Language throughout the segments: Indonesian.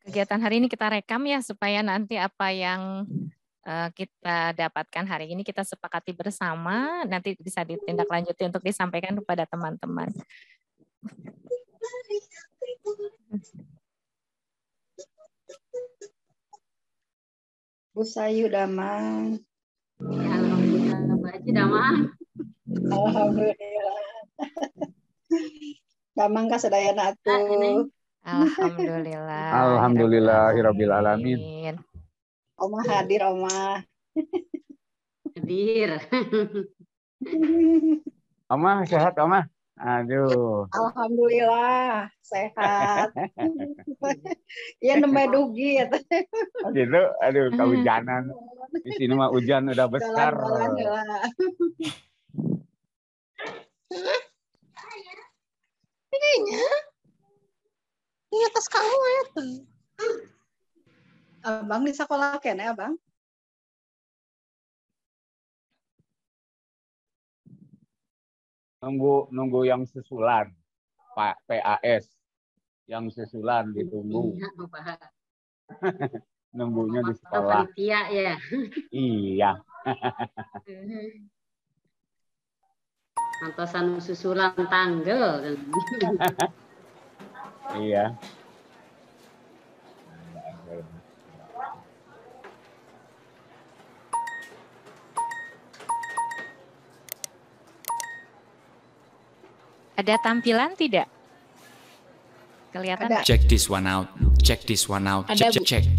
Kegiatan hari ini kita rekam ya, supaya nanti apa yang kita dapatkan hari ini kita sepakati bersama, nanti bisa ditindaklanjuti untuk disampaikan kepada teman-teman. Bu Sayu Damang. Ya, alhamdulillah, Mbak Aji Damang. Alhamdulillah. Damang kasadayana atuh. Alhamdulillah. Alhamdulillahirabbil alamin. Oma hadir, Oma. Hadir. Oma sehat, Oma? Aduh. Alhamdulillah sehat. Ya nembe dugi ya. Gitu, aduh kehujanan. Di sini mah hujan udah besar. Ini atas kamu ya tuh. Abang di sekolah kene, Abang? Nunggu yang susulan, Pak PAS. Yang susulan ditunggu. Nunggunya di sekolah. Panitia ya. Iya. Antosan susulan tanggal. Iya. Ada tampilan tidak? Kelihatan? Ada. Check this one out. Check this one out. Ada, Check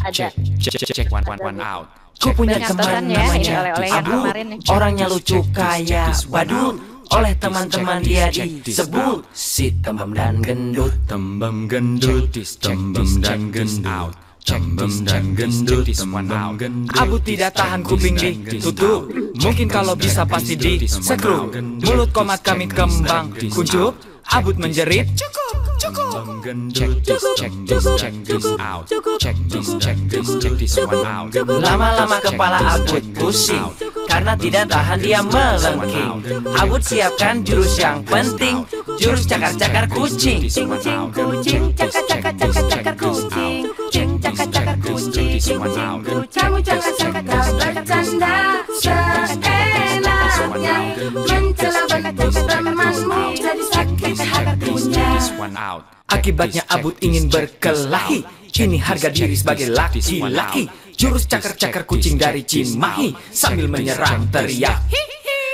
one out. Ku punya Banyak teman ya, ini namanya oleh-oleh yang Abu, kemarin nih. orangnya lucu kayak badut. Oleh teman-teman dia disebut si tembem dan gendut. Tembem gendut, tembem dan gendut. Tembem dan gendut, tembem gendut. Abu tidak tahan kuping ditutup. Mungkin kalau bisa pasti di sekrup. Mulut komat kami kembang kuncup. Abut menjerit. Cukup. Check this out. Check this one out. Lama-lama kepala Abut pusing karena tidak tahan dia melengking. Abut siapkan jurus yang penting, jurus cakar-cakar kucing. Cing cing kucing, cakar-cakar kucing. Cing cakar-cakar kucing, cing cing kucing. Kamu jangan cakar-cakar canda seenaknya, mencela bakat temanmu jadi sakit hatinya. Akibatnya Abut ingin berkelahi. Ini harga diri sebagai laki-laki. Jurus cakar-cakar kucing dari Cimahi sambil menyerang teriak.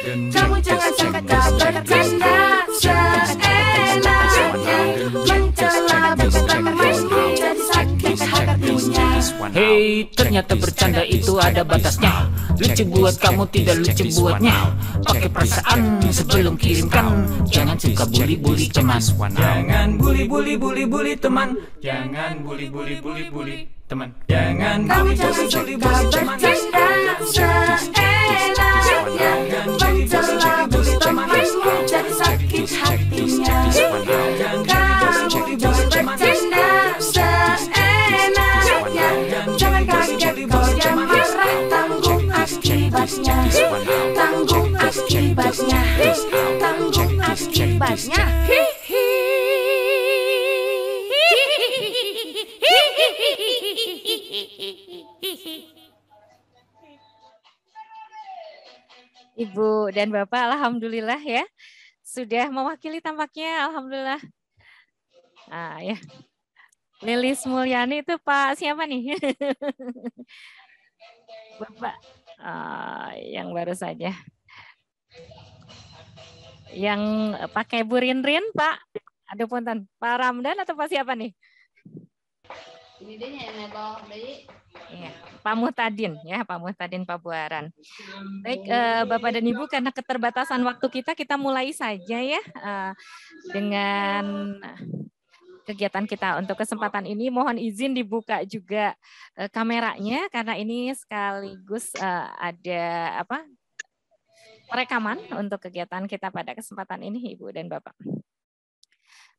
Kamu jangan cakar-cakar canda seenaknya, mencela bakat temanmu jadi sakit hatinya. Hei, ternyata bercanda itu ada batasnya. Lucu buat kamu, tidak lucu buatnya. Pakai perasaan sebelum kirimkan. Jangan suka bully-bully teman. Jangan bully-bully teman. Jangan bully-bully teman. Jangan bully-bully teman. Bercanda seenaknya, mencela bakat temanmu jadi sakit hatinya. Kamu boleh bercanda seenaknya, jangan kaget kalau dia marah. Tanggung akibatnya, tanggung akibatnya, tanggung akibatnya. Ibu dan Bapak, alhamdulillah ya, sudah mewakili tampaknya, alhamdulillah. Ah ya, Lilis Mulyani itu Pak siapa nih? Bapak yang baru saja, yang pakai Bu Rinrin, Pak. Aduh punten, Pak Ramdan atau Pak siapa nih? Ini dia netol dari. Ya, Pak Muhtadin ya, Pak Muhtadin Pak Buaran. Baik, Bapak dan Ibu, karena keterbatasan waktu kita mulai saja ya dengan kegiatan kita untuk kesempatan ini. Mohon izin dibuka juga kameranya karena ini sekaligus ada perekaman untuk kegiatan kita pada kesempatan ini, Ibu dan Bapak.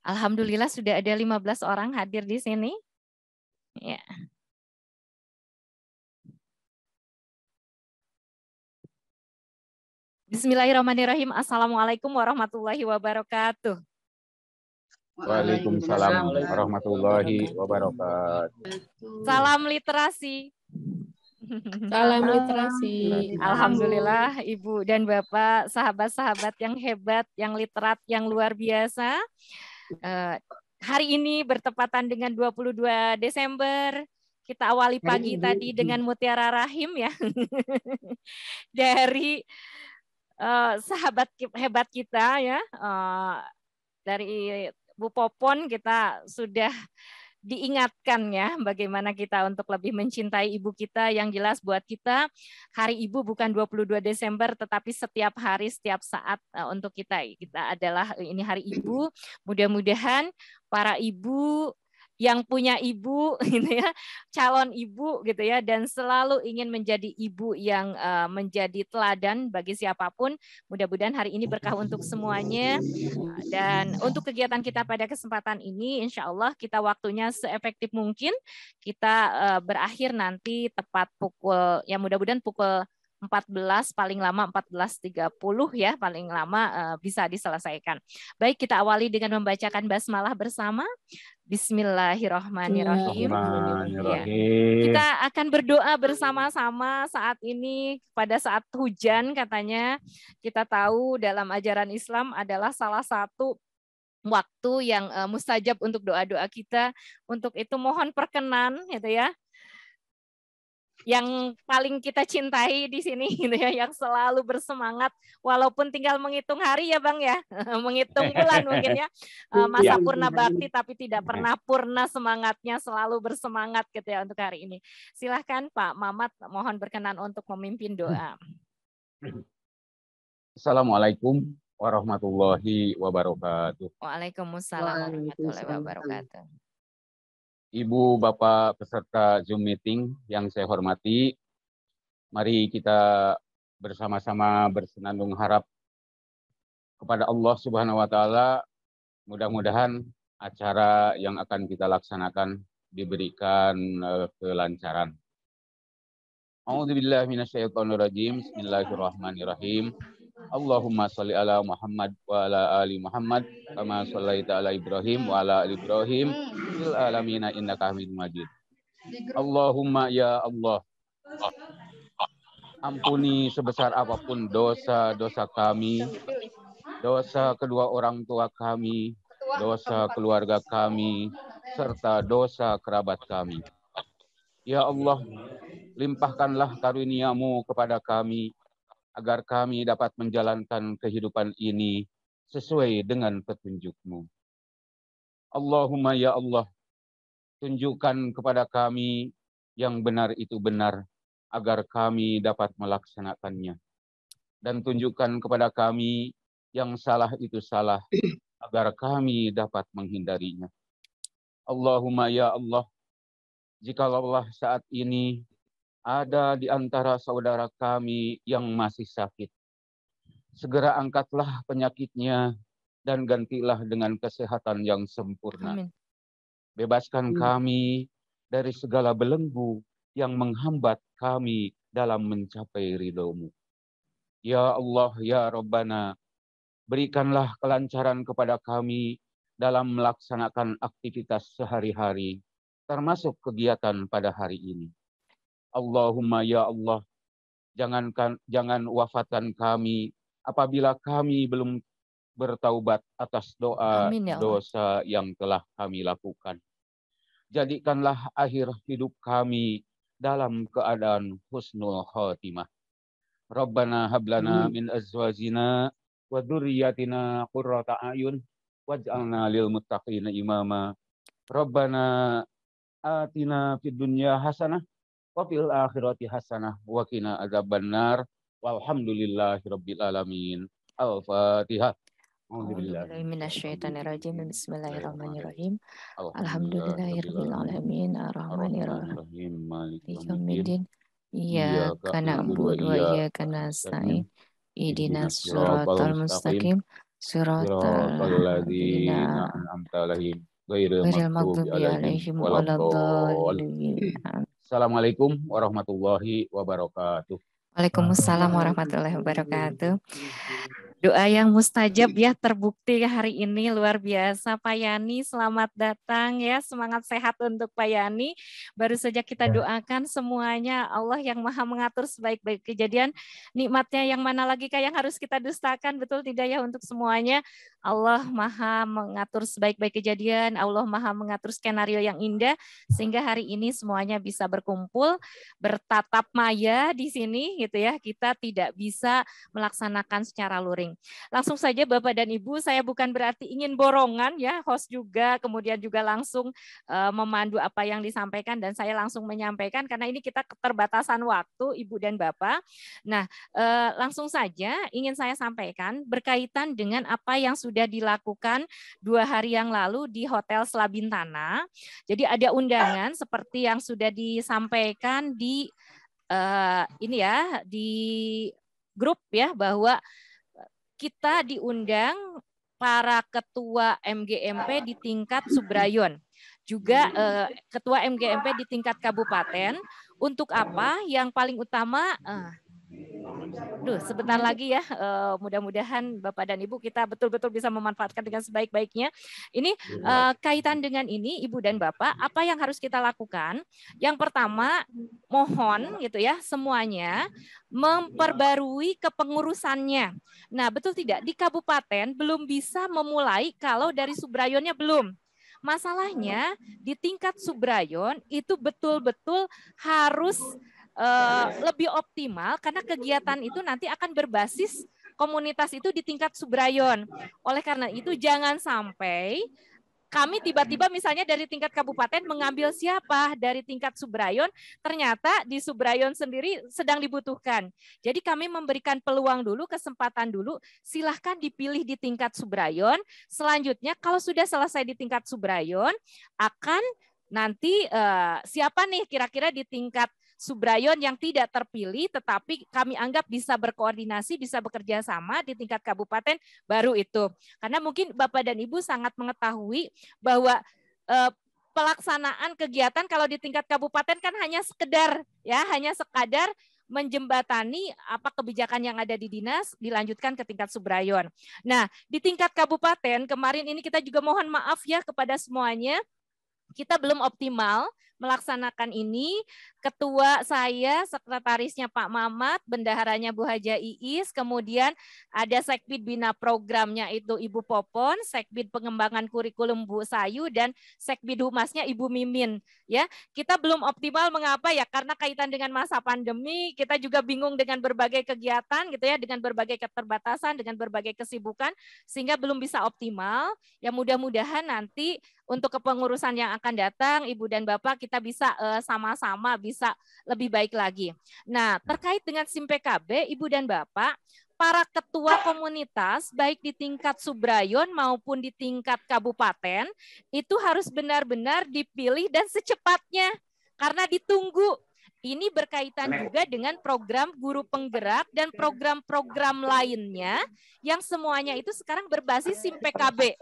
Alhamdulillah sudah ada 15 orang hadir di sini. Ya. Bismillahirrahmanirrahim. Assalamualaikum warahmatullahi wabarakatuh. Waalaikumsalam warahmatullahi wabarakatuh. Salam literasi. Salam literasi. Alhamdulillah Ibu dan Bapak, sahabat-sahabat yang hebat, yang literat, yang luar biasa. Hari ini bertepatan dengan 22 Desember. Kita awali pagi tadi dengan Mutiara Rahim ya. Dari sahabat hebat kita ya. Dari Bu Popon kita sudah diingatkan ya bagaimana kita untuk lebih mencintai ibu kita. Yang jelas buat kita Hari Ibu bukan 22 Desember tetapi setiap hari, setiap saat untuk kita adalah ini Hari Ibu. Mudah-mudahan para ibu yang punya ibu gitu ya, calon ibu gitu ya, dan selalu ingin menjadi ibu yang menjadi teladan bagi siapapun. Mudah-mudahan hari ini berkah untuk semuanya. Dan untuk kegiatan kita pada kesempatan ini, insya Allah kita waktunya seefektif mungkin. Kita berakhir nanti tepat pukul, ya mudah-mudahan pukul 14, paling lama 14.30 ya, paling lama bisa diselesaikan. Baik, kita awali dengan membacakan basmalah bersama. Bismillahirrahmanirrahim. Ya. Kita akan berdoa bersama-sama saat ini pada saat hujan katanya. Kita tahu dalam ajaran Islam adalah salah satu waktu yang mustajab untuk doa-doa kita. Untuk itu mohon perkenan gitu ya. Yang paling kita cintai di sini gitu ya, yang selalu bersemangat walaupun tinggal menghitung hari ya Bang ya, menghitung bulan mungkin ya, masa purna bakti tapi tidak pernah purna semangatnya, selalu bersemangat gitu ya untuk hari ini. Silahkan Pak Mamat, mohon berkenan untuk memimpin doa. Assalamualaikum warahmatullahi wabarakatuh. Waalaikumsalam warahmatullahi wabarakatuh. Ibu, Bapak, peserta Zoom meeting yang saya hormati, mari kita bersama-sama bersenandung harap kepada Allah Subhanahu wa Ta'ala. Mudah-mudahan acara yang akan kita laksanakan diberikan kelancaran. A'udzubillahi minasyaitonirrajim. Bismillahirrahmanirrahim. Allahumma sholli ala Muhammad wa ala ali Muhammad kama shallaita ala Ibrahim wa ala ali Ibrahim fil alamin innaka Hamidum Majid. Allahumma ya Allah, ampuni sebesar apapun dosa-dosa kami, dosa kedua orang tua kami, dosa keluarga kami, serta dosa kerabat kami. Ya Allah, limpahkanlah karunia-Mu kepada kami, agar kami dapat menjalankan kehidupan ini sesuai dengan petunjuk-Mu. Allahumma ya Allah, tunjukkan kepada kami yang benar itu benar, agar kami dapat melaksanakannya. Dan tunjukkan kepada kami yang salah itu salah, agar kami dapat menghindarinya. Allahumma ya Allah, jikalau saat ini ada di antara saudara kami yang masih sakit, segera angkatlah penyakitnya dan gantilah dengan kesehatan yang sempurna. Amin. Bebaskan kami dari segala belenggu yang menghambat kami dalam mencapai ridho-Mu. Ya Allah, ya Rabbana, berikanlah kelancaran kepada kami dalam melaksanakan aktivitas sehari-hari, termasuk kegiatan pada hari ini. Allahumma ya Allah, jangan wafatkan kami apabila kami belum bertaubat atas doa dosa yang telah kami lakukan. Jadikanlah akhir hidup kami dalam keadaan husnul khotimah. Rabbana hablana min azwajina wa dzurriyyatina qurrata a'yun waj'alna lil muttaqina imama. Rabbana atina fid dunya hasanah wa fil akhirati hasanah wa qina adzabannar. Walhamdulillahirabbil alamin. Al-Fatihah. Bismillahirrahmanirrahim. Alhamdulillahirabbil alamin. Arrahmanirrahim. Maliki yaumiddin. Iyyaka na'budu wa iyyaka nasta'in. Ihdinas siratal mustaqim. Siratal ladzina an'amta 'alaihim ghairil maghdubi 'alaihim waladdallin. Assalamualaikum warahmatullahi wabarakatuh. Waalaikumsalam warahmatullahi wabarakatuh. Doa yang mustajab ya terbukti hari ini, luar biasa. Pak Yani, selamat datang ya, semangat sehat untuk Pak Yani. Baru saja kita doakan semuanya, Allah yang maha mengatur sebaik-baik kejadian. Nikmatnya yang mana lagi Kak yang harus kita dustakan, betul tidak ya untuk semuanya? Allah maha mengatur sebaik-baik kejadian, Allah maha mengatur skenario yang indah, sehingga hari ini semuanya bisa berkumpul, bertatap maya di sini gitu ya. Kita tidak bisa melaksanakan secara luring. Langsung saja Bapak dan Ibu, saya bukan berarti ingin borongan ya, host juga, kemudian juga langsung memandu apa yang disampaikan dan saya langsung menyampaikan karena ini kita keterbatasan waktu Ibu dan Bapak. Nah, langsung saja ingin saya sampaikan berkaitan dengan apa yang sudah dilakukan 2 hari yang lalu di Hotel Selabintana. Jadi ada undangan seperti yang sudah disampaikan di ini ya, di grup ya, bahwa kita diundang para ketua MGMP di tingkat Subrayon, juga ketua MGMP di tingkat kabupaten. Untuk apa? Yang paling utama, sebentar lagi ya, mudah-mudahan Bapak dan Ibu kita betul-betul bisa memanfaatkan dengan sebaik-baiknya. Ini kaitan dengan ini Ibu dan Bapak, apa yang harus kita lakukan? Yang pertama, mohon gitu ya semuanya memperbarui kepengurusannya. Nah, betul tidak? Di kabupaten belum bisa memulai kalau dari Subrayonnya belum. Masalahnya di tingkat Subrayon itu betul-betul harus lebih optimal karena kegiatan itu nanti akan berbasis komunitas itu di tingkat Subrayon. Oleh karena itu jangan sampai kami tiba-tiba misalnya dari tingkat kabupaten mengambil siapa dari tingkat Subrayon, ternyata di Subrayon sendiri sedang dibutuhkan. Jadi kami memberikan peluang dulu, kesempatan dulu, silahkan dipilih di tingkat Subrayon. Selanjutnya kalau sudah selesai di tingkat Subrayon, akan nanti siapa nih kira-kira di tingkat Subrayon yang tidak terpilih tetapi kami anggap bisa berkoordinasi, bisa bekerja sama di tingkat kabupaten, baru itu. Karena mungkin Bapak dan Ibu sangat mengetahui bahwa pelaksanaan kegiatan kalau di tingkat kabupaten kan hanya sekadar menjembatani apa kebijakan yang ada di dinas dilanjutkan ke tingkat Subrayon. Nah, di tingkat kabupaten kemarin ini kita juga mohon maaf ya kepada semuanya, kita belum optimal melaksanakan ini. Ketua saya, sekretarisnya Pak Mamat, bendaharanya Bu Haja Iis, kemudian ada Sekbid Bina Programnya itu Ibu Popon, Sekbid Pengembangan Kurikulum Bu Sayu, dan Sekbid Humasnya Ibu Mimin. Ya, kita belum optimal, mengapa ya? Karena kaitan dengan masa pandemi, kita juga bingung dengan berbagai kegiatan gitu ya, dengan berbagai keterbatasan, dengan berbagai kesibukan, sehingga belum bisa optimal. Ya mudah-mudahan nanti untuk kepengurusan yang akan datang, Ibu dan Bapak, kita bisa sama-sama bisa lebih baik lagi. Nah, terkait dengan SIM PKB, Ibu dan Bapak, para ketua komunitas, baik di tingkat Subrayon maupun di tingkat kabupaten, itu harus benar-benar dipilih dan secepatnya, karena ditunggu. Ini berkaitan juga dengan program guru penggerak dan program-program lainnya, yang semuanya itu sekarang berbasis SIM PKB.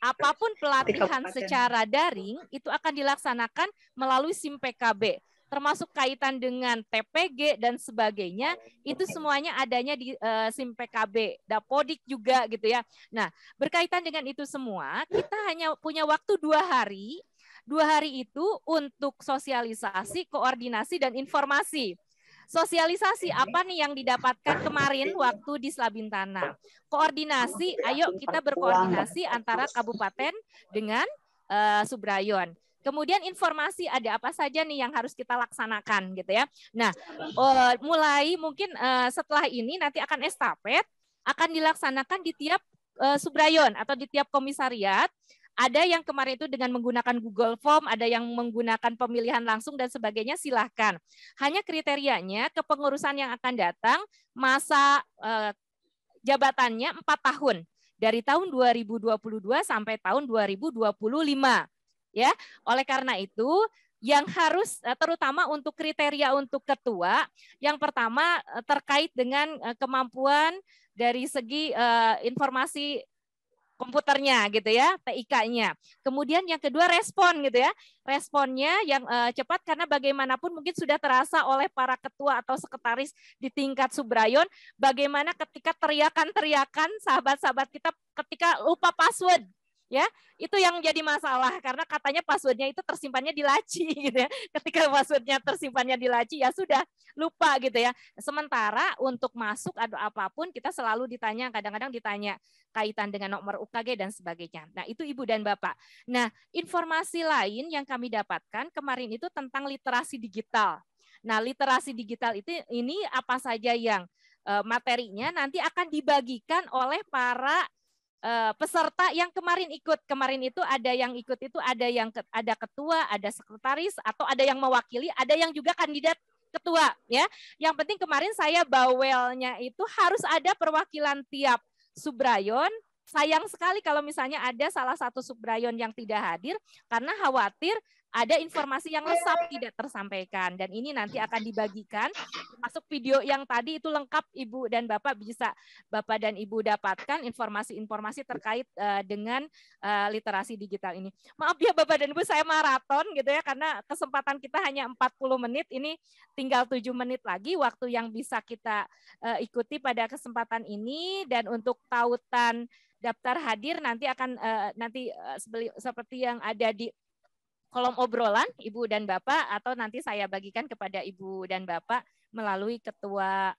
Apapun pelatihan secara daring itu akan dilaksanakan melalui SIM PKB, termasuk kaitan dengan TPG dan sebagainya, itu semuanya adanya di SIM PKB, Dapodik juga gitu ya. Nah, berkaitan dengan itu semua, kita hanya punya waktu 2 hari. 2 hari itu untuk sosialisasi, koordinasi, dan informasi. Sosialisasi apa nih yang didapatkan kemarin waktu di Selabintana? Koordinasi, ayo kita berkoordinasi antara kabupaten dengan Subrayon. Kemudian informasi ada apa saja nih yang harus kita laksanakan gitu ya. Nah, mulai mungkin setelah ini nanti akan estafet, akan dilaksanakan di tiap Subrayon atau di tiap komisariat. Ada yang kemarin itu dengan menggunakan Google Form, ada yang menggunakan pemilihan langsung dan sebagainya, silahkan. Hanya kriterianya kepengurusan yang akan datang, masa jabatannya 4 tahun. Dari tahun 2022 sampai tahun 2025. Ya, oleh karena itu, yang harus terutama untuk kriteria untuk ketua, yang pertama terkait dengan kemampuan dari segi informasi komputernya gitu ya, TIK-nya. Kemudian yang kedua respon gitu ya. Responnya yang cepat karena bagaimanapun mungkin sudah terasa oleh para ketua atau sekretaris di tingkat Subrayon bagaimana ketika teriakan-teriakan sahabat-sahabat kita ketika lupa password. Ya, itu yang jadi masalah karena katanya passwordnya itu tersimpannya di laci gitu ya. Ketika passwordnya tersimpannya di laci ya sudah lupa gitu ya. Sementara untuk masuk atau apapun kita selalu ditanya, kadang-kadang ditanya kaitan dengan nomor UKG dan sebagainya. Nah, itu Ibu dan Bapak. Nah, informasi lain yang kami dapatkan kemarin itu tentang literasi digital. Nah, literasi digital ini apa saja yang materinya nanti akan dibagikan oleh para peserta yang kemarin ikut. Kemarin itu ada yang ikut itu ada ketua, ada sekretaris atau ada yang mewakili, ada yang juga kandidat ketua ya. Yang penting kemarin saya bawelnya itu harus ada perwakilan tiap Subrayon. Sayang sekali kalau misalnya ada salah satu Subrayon yang tidak hadir karena khawatir ada informasi yang lengkap tidak tersampaikan dan ini nanti akan dibagikan termasuk video yang tadi itu lengkap Ibu dan Bapak bisa Bapak dan Ibu dapatkan informasi-informasi terkait dengan literasi digital ini. Maaf ya Bapak dan Ibu saya maraton gitu ya karena kesempatan kita hanya 40 menit ini tinggal 7 menit lagi waktu yang bisa kita ikuti pada kesempatan ini dan untuk tautan daftar hadir nanti akan seperti yang ada di kolom obrolan Ibu dan Bapak atau nanti saya bagikan kepada Ibu dan Bapak melalui ketua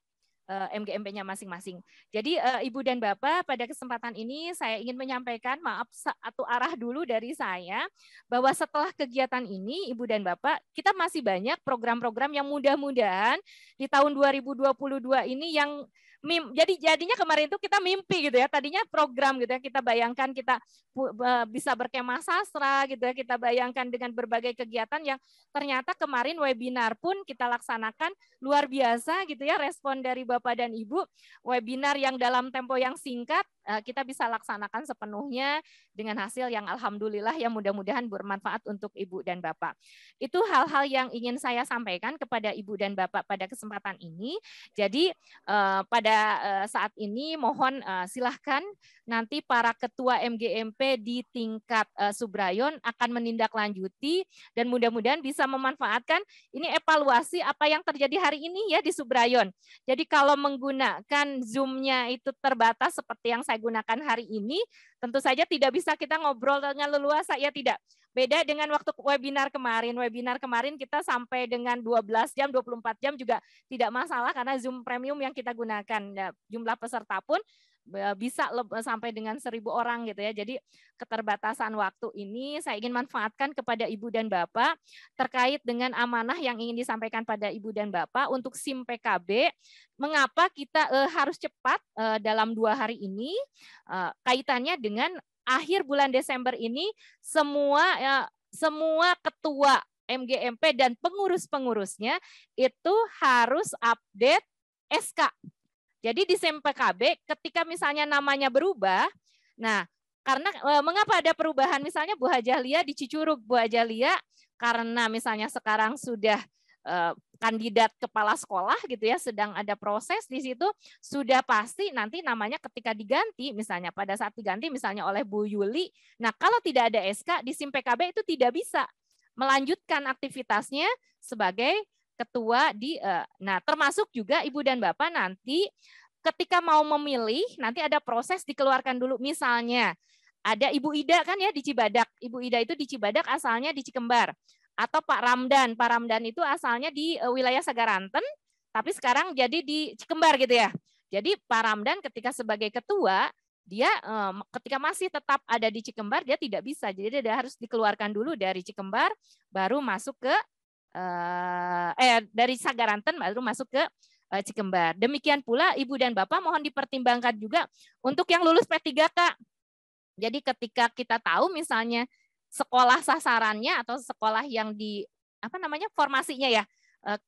MGMP-nya masing-masing. Jadi Ibu dan Bapak pada kesempatan ini saya ingin menyampaikan maaf satu arah dulu dari saya bahwa setelah kegiatan ini Ibu dan Bapak kita masih banyak program-program yang mudah-mudahan di tahun 2022 ini yang jadinya kemarin itu kita mimpi gitu ya. Tadinya program gitu ya. Kita bayangkan kita bisa berkemah sastra gitu ya. Kita bayangkan dengan berbagai kegiatan yang ternyata kemarin webinar pun kita laksanakan luar biasa gitu ya. Respon dari Bapak dan Ibu. Webinar yang dalam tempo yang singkat kita bisa laksanakan sepenuhnya dengan hasil yang alhamdulillah yang mudah-mudahan bermanfaat untuk Ibu dan Bapak. Itu hal-hal yang ingin saya sampaikan kepada Ibu dan Bapak pada kesempatan ini. Jadi pada saat ini mohon silahkan nanti para ketua MGMP di tingkat Subrayon akan menindaklanjuti dan mudah-mudahan bisa memanfaatkan ini evaluasi apa yang terjadi hari ini ya di Subrayon. Jadi kalau menggunakan Zoom-nya itu terbatas seperti yang saya gunakan hari ini, tentu saja tidak bisa kita ngobrol dengan leluasa ya tidak. Beda dengan waktu webinar kemarin. Webinar kemarin kita sampai dengan 12 jam, 24 jam juga tidak masalah karena Zoom Premium yang kita gunakan. Jumlah peserta pun bisa sampai dengan 1.000 orang gitu ya. Jadi keterbatasan waktu ini saya ingin manfaatkan kepada Ibu dan Bapak terkait dengan amanah yang ingin disampaikan pada Ibu dan Bapak untuk SIM PKB. Mengapa kita harus cepat dalam 2 hari ini kaitannya dengan akhir bulan Desember ini semua ketua MGMP dan pengurus-pengurusnya itu harus update SK. Jadi di SIM PKB ketika misalnya namanya berubah, nah karena mengapa ada perubahan misalnya Bu Hajah Lia di Cicurug, Bu Hajah Lia karena misalnya sekarang sudah kandidat kepala sekolah gitu ya, sedang ada proses di situ, sudah pasti nanti namanya ketika diganti, misalnya pada saat diganti misalnya oleh Bu Yuli, nah kalau tidak ada SK di SIM PKB itu tidak bisa melanjutkan aktivitasnya sebagai ketua di, nah termasuk juga Ibu dan Bapak nanti ketika mau memilih, nanti ada proses dikeluarkan dulu, misalnya ada Ibu Ida kan ya di Cibadak, Ibu Ida itu di Cibadak asalnya di Cikembar, atau Pak Ramdan itu asalnya di wilayah Sagaranten, tapi sekarang jadi di Cikembar gitu ya. Jadi Pak Ramdan ketika sebagai ketua, dia ketika masih tetap ada di Cikembar, dia tidak bisa. Jadi dia harus dikeluarkan dulu dari Cikembar, baru masuk ke, dari Sagaranten baru masuk ke Cikembar. Demikian pula Ibu dan Bapak mohon dipertimbangkan juga untuk yang lulus P3K. Jadi ketika kita tahu misalnya sekolah sasarannya atau sekolah yang di formasinya ya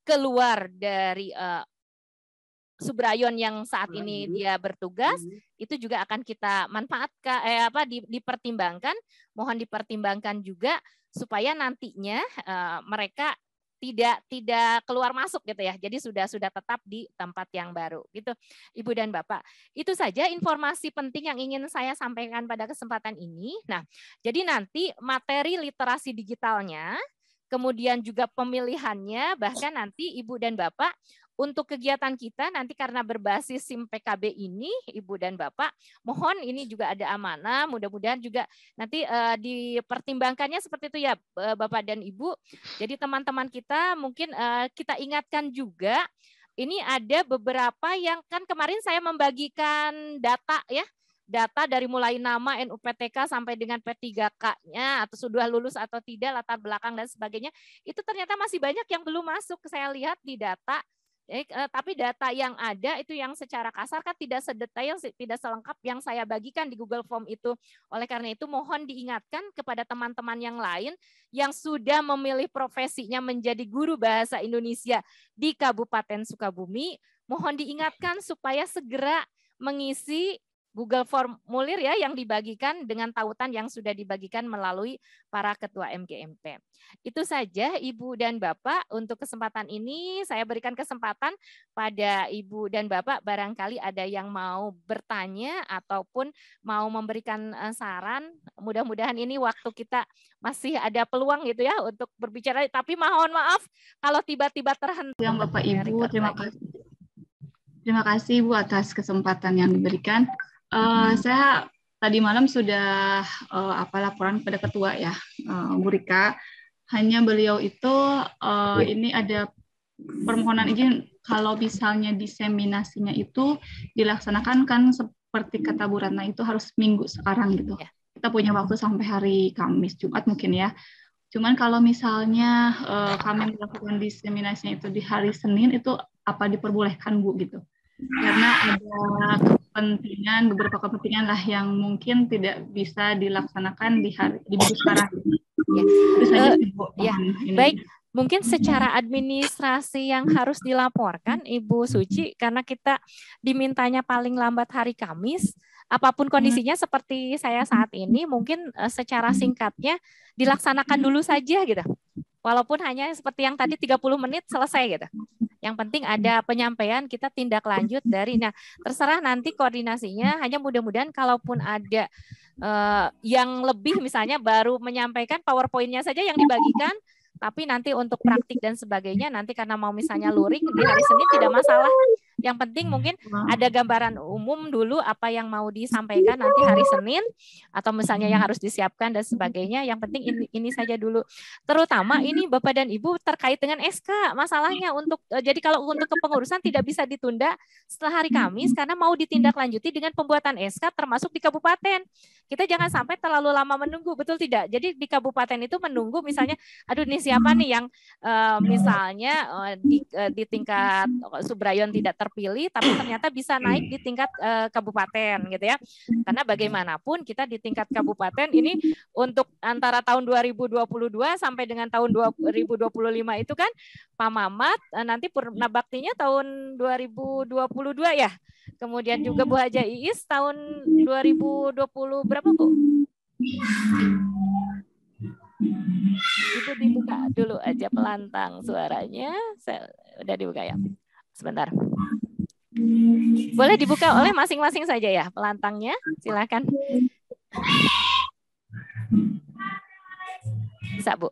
keluar dari Subrayon yang saat ini dia bertugas, itu juga akan kita manfaatkan dipertimbangkan, mohon dipertimbangkan juga supaya nantinya mereka tidak keluar masuk gitu ya. Jadi sudah tetap di tempat yang baru gitu. Ibu dan Bapak. Itu saja informasi penting yang ingin saya sampaikan pada kesempatan ini. Nah, jadi nanti materi literasi digitalnya, kemudian juga pemilihannya, bahkan nanti Ibu dan Bapak untuk kegiatan kita nanti karena berbasis SIM PKB ini, Ibu dan Bapak, mohon ini juga ada amanah, mudah-mudahan juga nanti dipertimbangkannya seperti itu ya Bapak dan Ibu. Jadi teman-teman kita mungkin kita ingatkan juga, ini ada beberapa yang kan kemarin saya membagikan data ya, data dari mulai nama NUPTK sampai dengan P3K-nya atau sudah lulus atau tidak, latar belakang dan sebagainya, itu ternyata masih banyak yang belum masuk. Saya lihat di data. Tapi data yang ada itu yang secara kasar kan tidak sedetail, tidak selengkap yang saya bagikan di Google Form itu. Oleh karena itu mohon diingatkan kepada teman-teman yang lain yang sudah memilih profesinya menjadi guru bahasa Indonesia di Kabupaten Sukabumi, mohon diingatkan supaya segera mengisi Google formulir ya yang dibagikan dengan tautan yang sudah dibagikan melalui para ketua MGMP. Itu saja Ibu dan Bapak untuk kesempatan ini. Saya berikan kesempatan pada Ibu dan Bapak barangkali ada yang mau bertanya ataupun mau memberikan saran. Mudah-mudahan ini waktu kita masih ada peluang gitu ya untuk berbicara. Tapi mohon maaf kalau tiba-tiba terhenti. Yang Bapak Ibu, terima kasih. Terima kasih Bu atas kesempatan yang diberikan. Saya tadi malam sudah laporan pada ketua ya, Bu Rika. Hanya beliau itu ini ada permohonan izin kalau misalnya diseminasinya itu dilaksanakan kan seperti kata Bu Ratna itu harus minggu sekarang gitu. Kita punya waktu sampai hari Kamis, Jumat mungkin ya. Cuman kalau misalnya kami melakukan diseminasinya itu di hari Senin itu apa diperbolehkan Bu gitu? Karena ada beberapa kepentingan lah yang mungkin tidak bisa dilaksanakan di minggu sekarang. Baik, mungkin secara administrasi yang harus dilaporkan Ibu Suci, karena kita dimintanya paling lambat hari Kamis, apapun kondisinya seperti saya saat ini, mungkin secara singkatnya dilaksanakan dulu saja gitu. Walaupun hanya seperti yang tadi 30 menit selesai gitu. Yang penting ada penyampaian, kita tindak lanjut dari, nah terserah nanti koordinasinya, hanya mudah-mudahan kalaupun ada yang lebih misalnya baru menyampaikan PowerPoint-nya saja yang dibagikan, tapi nanti untuk praktik dan sebagainya nanti karena mau misalnya luring di hari Senin tidak masalah. Yang penting mungkin ada gambaran umum dulu apa yang mau disampaikan nanti hari Senin atau misalnya yang harus disiapkan dan sebagainya. Yang penting ini saja dulu. Terutama ini Bapak dan Ibu terkait dengan SK masalahnya untuk jadi kalau untuk kepengurusan tidak bisa ditunda setelah hari Kamis karena mau ditindaklanjuti dengan pembuatan SK termasuk di kabupaten. Kita jangan sampai terlalu lama menunggu, betul tidak? Jadi di kabupaten itu menunggu misalnya aduh ini siapa nih yang misalnya di tingkat Subrayon tidak terpilih tapi ternyata bisa naik di tingkat kabupaten gitu ya. Karena bagaimanapun kita di tingkat kabupaten ini untuk antara tahun 2022 sampai dengan tahun 2025 itu kan Pak Mamat nanti purna baktinya tahun 2022 ya. Kemudian juga Bu Haja Iis tahun 2020 berapa Bu? Ibu dibuka dulu aja pelantang suaranya. Udah dibuka ya. Sebentar. Boleh dibuka oleh masing-masing saja ya pelantangnya. Silakan. Bisa Bu.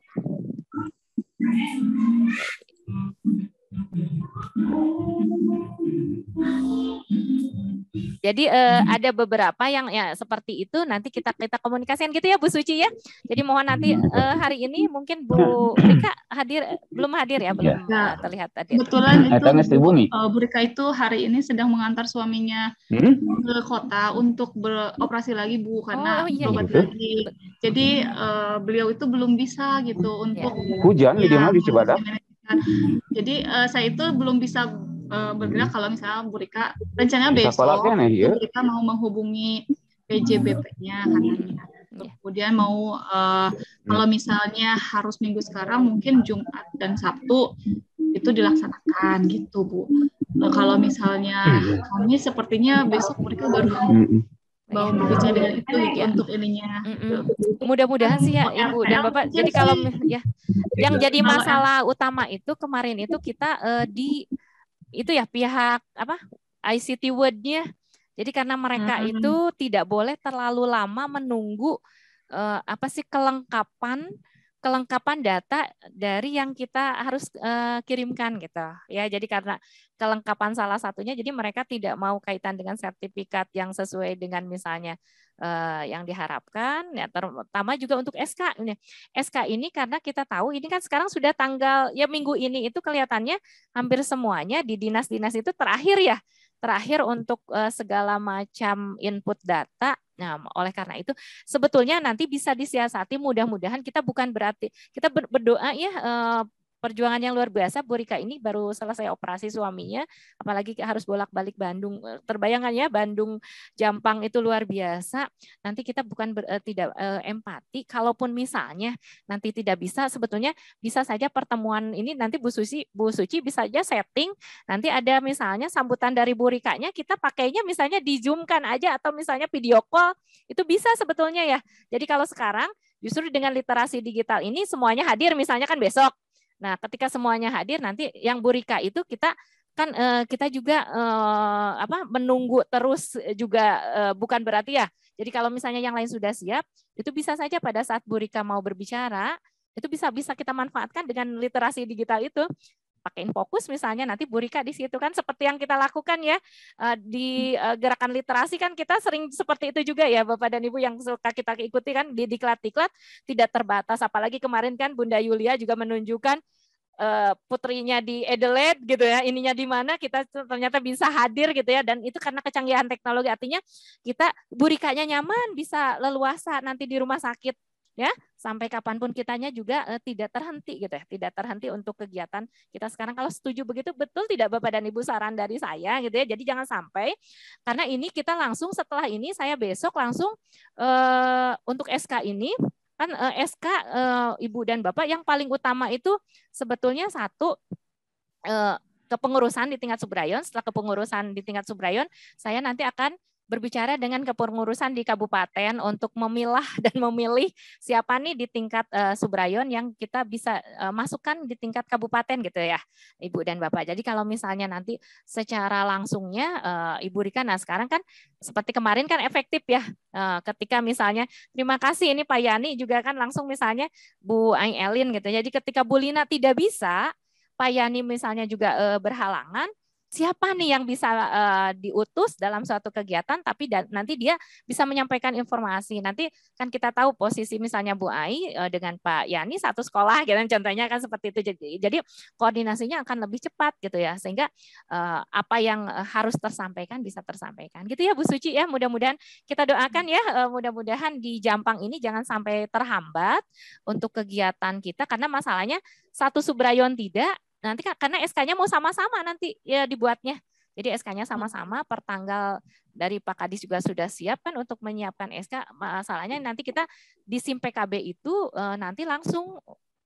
Jadi ada beberapa yang ya seperti itu nanti kita komunikasikan gitu ya Bu Suci ya. Jadi mohon nanti hari ini mungkin Bu Rika belum hadir ya, belum terlihat hadir. Kebetulan itu Bu Rika itu hari ini sedang mengantar suaminya ke kota untuk beroperasi lagi Bu karena berobat lagi. Jadi beliau itu belum bisa gitu untuk hujan di mana di Cibadak. Jadi saya itu belum bisa bergerak kalau misalnya Bu Rika rencananya besok Bu Rika mau menghubungi PJBP-nya katanya. Kemudian mau kalau misalnya harus minggu sekarang mungkin Jumat dan Sabtu itu dilaksanakan gitu Bu. Kalau misalnya kami sepertinya besok Bu Rika baru mau berbicara dengan itu Ya. untuk ininya. Mudah-mudahan sih ya Ibu dan Bapak. Jadi kalau ya yang jadi masalah utama itu kemarin itu kita itu ya pihak apa ICT Word-nya. Jadi karena mereka itu tidak boleh terlalu lama menunggu apa sih kelengkapan data dari yang kita harus kirimkan gitu ya. Jadi karena kelengkapan salah satunya, jadi mereka tidak mau kaitan dengan sertifikat yang sesuai dengan misalnya yang diharapkan ya, terutama juga untuk SK ini. SK ini karena kita tahu ini kan sekarang sudah tanggal ya minggu ini itu kelihatannya hampir semuanya di dinas-dinas itu terakhir untuk segala macam input data. Nah, oleh karena itu sebetulnya nanti bisa disiasati, mudah-mudahan kita bukan berarti kita berdoa ya perjuangan yang luar biasa. Bu Rika ini baru selesai operasi suaminya, apalagi harus bolak-balik Bandung. Terbayangkan ya Bandung Jampang itu luar biasa. Nanti kita bukan tidak empati. Kalaupun misalnya nanti tidak bisa, sebetulnya bisa saja pertemuan ini nanti Bu Suci bisa aja setting. Nanti ada misalnya sambutan dari Bu Rikanya kita pakainya misalnya di Zoom-kan aja atau misalnya video call itu bisa sebetulnya ya. Jadi kalau sekarang justru dengan literasi digital ini semuanya hadir misalnya kan besok. Nah, ketika semuanya hadir nanti yang Bu Rika itu kita kan kita juga menunggu terus juga bukan berarti ya. Jadi kalau misalnya yang lain sudah siap, itu bisa saja pada saat Bu Rika mau berbicara, itu bisa kita manfaatkan dengan literasi digital itu. Pakai Infokus misalnya nanti Bu Rika di situ kan seperti yang kita lakukan ya di gerakan literasi kan kita sering seperti itu juga ya Bapak dan Ibu yang suka kita ikuti kan di diklat-diklat tidak terbatas, apalagi kemarin kan Bunda Yulia juga menunjukkan putrinya di Adelaide gitu ya, ininya di mana kita ternyata bisa hadir gitu ya, dan itu karena kecanggihan teknologi, artinya kita Bu Rikanya nyaman bisa leluasa nanti di rumah sakit ya sampai kapanpun kitanya juga tidak terhenti gitu ya, tidak terhenti untuk kegiatan kita sekarang. Kalau setuju begitu betul tidak Bapak dan Ibu saran dari saya gitu ya, jadi jangan sampai karena ini kita langsung setelah ini saya besok langsung untuk SK ini kan SK Ibu dan Bapak yang paling utama itu sebetulnya satu kepengurusan di tingkat subrayon. Setelah kepengurusan di tingkat subrayon, saya nanti akan berbicara dengan kepengurusan di kabupaten untuk memilah dan memilih siapa nih di tingkat subrayon yang kita bisa masukkan di tingkat kabupaten gitu ya Ibu dan Bapak. Jadi kalau misalnya nanti secara langsungnya Ibu Rika, nah sekarang kan seperti kemarin kan efektif ya ketika misalnya terima kasih ini Pak Yani juga kan langsung misalnya Bu Aing Elin gitu. Jadi ketika Bu Lina tidak bisa, Pak Yani misalnya juga berhalangan, siapa nih yang bisa diutus dalam suatu kegiatan tapi nanti dia bisa menyampaikan informasi. Nanti kan kita tahu posisi misalnya Bu Ai dengan Pak Yani satu sekolah gitu contohnya kan seperti itu. Jadi koordinasinya akan lebih cepat gitu ya, sehingga apa yang harus tersampaikan bisa tersampaikan. Gitu ya Bu Suci ya. Mudah-mudahan kita doakan ya, mudah-mudahan di Jampang ini jangan sampai terhambat untuk kegiatan kita karena masalahnya satu subrayon tidak. Nanti karena SK-nya mau sama-sama nanti ya dibuatnya. Jadi SK-nya sama-sama per tanggal dari Pak Kadis juga sudah siap kan untuk menyiapkan SK. Masalahnya nanti kita di SIM PKB itu nanti langsung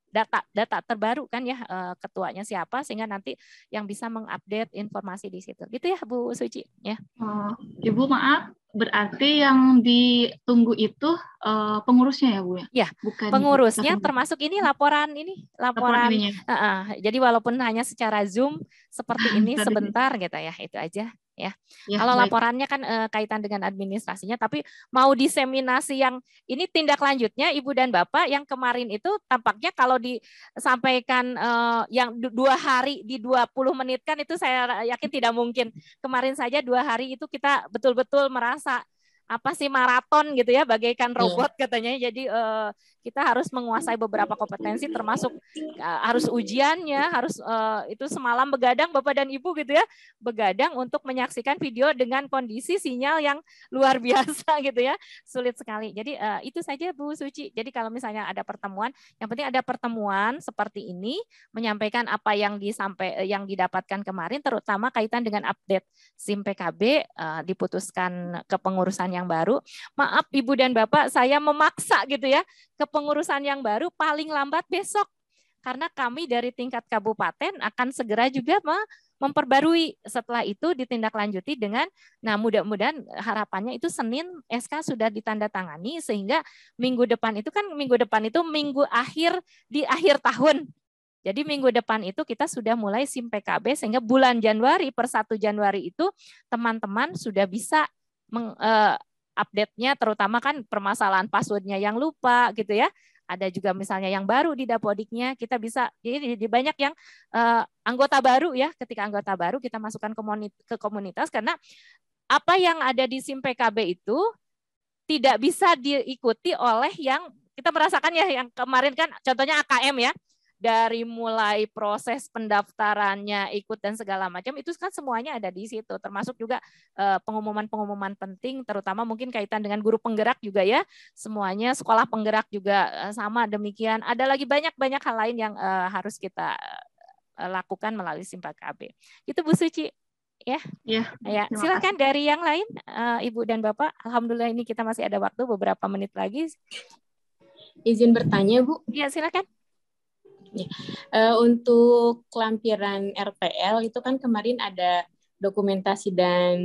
data terbaru kan ya ketuanya siapa sehingga nanti yang bisa mengupdate informasi di situ. Gitu ya Bu Suci ya. Ibu maaf, berarti yang ditunggu itu pengurusnya ya Bu ya? Ya, bukan pengurusnya termasuk ini laporan. Jadi walaupun hanya secara Zoom seperti ini sebentar gitu ya, itu aja ya. Kalau laporannya kan kaitan dengan administrasinya, tapi mau diseminasi yang ini tindak lanjutnya Ibu dan Bapak yang kemarin itu tampaknya kalau disampaikan yang 2 hari di 20 menit kan itu saya yakin tidak mungkin. Kemarin saja 2 hari itu kita betul-betul merasa apa sih maraton gitu ya bagaikan robot katanya. Jadi kita harus menguasai beberapa kompetensi termasuk harus ujiannya, harus itu semalam begadang Bapak dan Ibu gitu ya, begadang untuk menyaksikan video dengan kondisi sinyal yang luar biasa gitu ya, sulit sekali. Jadi itu saja Bu Suci. Jadi kalau misalnya ada pertemuan, yang penting ada pertemuan seperti ini menyampaikan apa yang yang didapatkan kemarin, terutama kaitan dengan update SIM PKB diputuskan kepengurusan yang baru. Maaf Ibu dan Bapak, saya memaksa gitu ya, kepengurusan yang baru paling lambat besok. karena kami dari tingkat kabupaten akan segera juga memperbarui. Setelah itu ditindaklanjuti dengan, nah mudah-mudahan harapannya itu Senin SK sudah ditandatangani sehingga minggu depan itu minggu akhir di akhir tahun. Jadi minggu depan itu kita sudah mulai SIM PKB sehingga bulan Januari per 1 Januari itu teman-teman sudah bisa update-nya, terutama kan permasalahan password-nya yang lupa gitu ya. Ada juga misalnya yang baru di Dapodiknya, kita bisa, jadi banyak yang anggota baru ya, ketika anggota baru kita masukkan ke komunitas, karena apa yang ada di SIM PKB itu tidak bisa diikuti oleh yang kita merasakan ya, yang kemarin kan contohnya AKM ya, dari mulai proses pendaftarannya ikut dan segala macam itu kan semuanya ada di situ, termasuk juga pengumuman-pengumuman penting, terutama mungkin kaitan dengan guru penggerak juga ya, semuanya sekolah penggerak juga sama demikian. Ada lagi banyak hal lain yang harus kita lakukan melalui SIM PKB. Itu Bu Suci ya. Ya, silakan dari yang lain Ibu dan Bapak. Alhamdulillah ini kita masih ada waktu beberapa menit lagi. Izin bertanya Bu. Iya silakan. Ya. Untuk lampiran RPL itu kan kemarin ada dokumentasi dan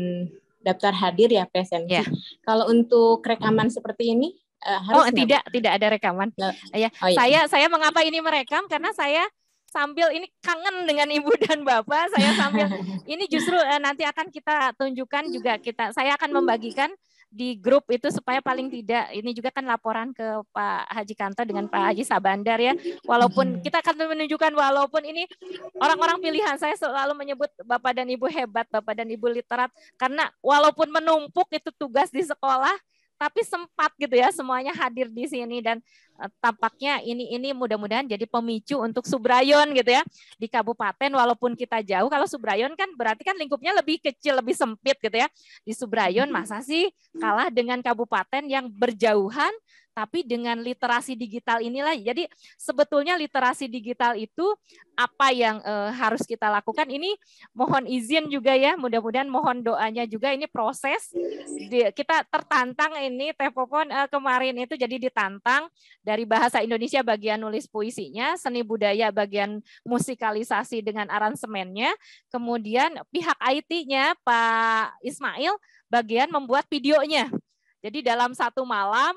daftar hadir ya presensi. Ya. Kalau untuk rekaman seperti ini harus tidak ada rekaman. Ya. Oh, iya. Saya mengapa ini merekam karena saya sambil ini kangen dengan Ibu dan Bapak. Saya sambil ini justru nanti akan kita tunjukkan juga saya akan membagikan di grup itu supaya paling tidak ini juga kan laporan ke Pak Haji Kanto dengan Pak Haji Sabandar ya. Walaupun kita akan menunjukkan walaupun ini orang-orang pilihan, saya selalu menyebut Bapak dan Ibu hebat, Bapak dan Ibu literat, karena walaupun menumpuk itu tugas di sekolah, tapi sempat gitu ya semuanya hadir di sini dan tampaknya ini mudah-mudahan jadi pemicu untuk Subrayon gitu ya di kabupaten, walaupun kita jauh. Kalau Subrayon kan berarti kan lingkupnya lebih kecil, lebih sempit gitu ya. Di Subrayon masa sih kalah dengan kabupaten yang berjauhan tapi dengan literasi digital inilah. Jadi sebetulnya literasi digital itu apa yang harus kita lakukan. Ini mohon izin juga ya, mudah-mudahan mohon doanya juga. Ini proses kita tertantang ini Tepopon kemarin itu jadi ditantang dari bahasa Indonesia bagian nulis puisinya, seni budaya bagian musikalisasi dengan aransemennya, kemudian pihak IT-nya Pak Ismail bagian membuat videonya. Jadi dalam satu malam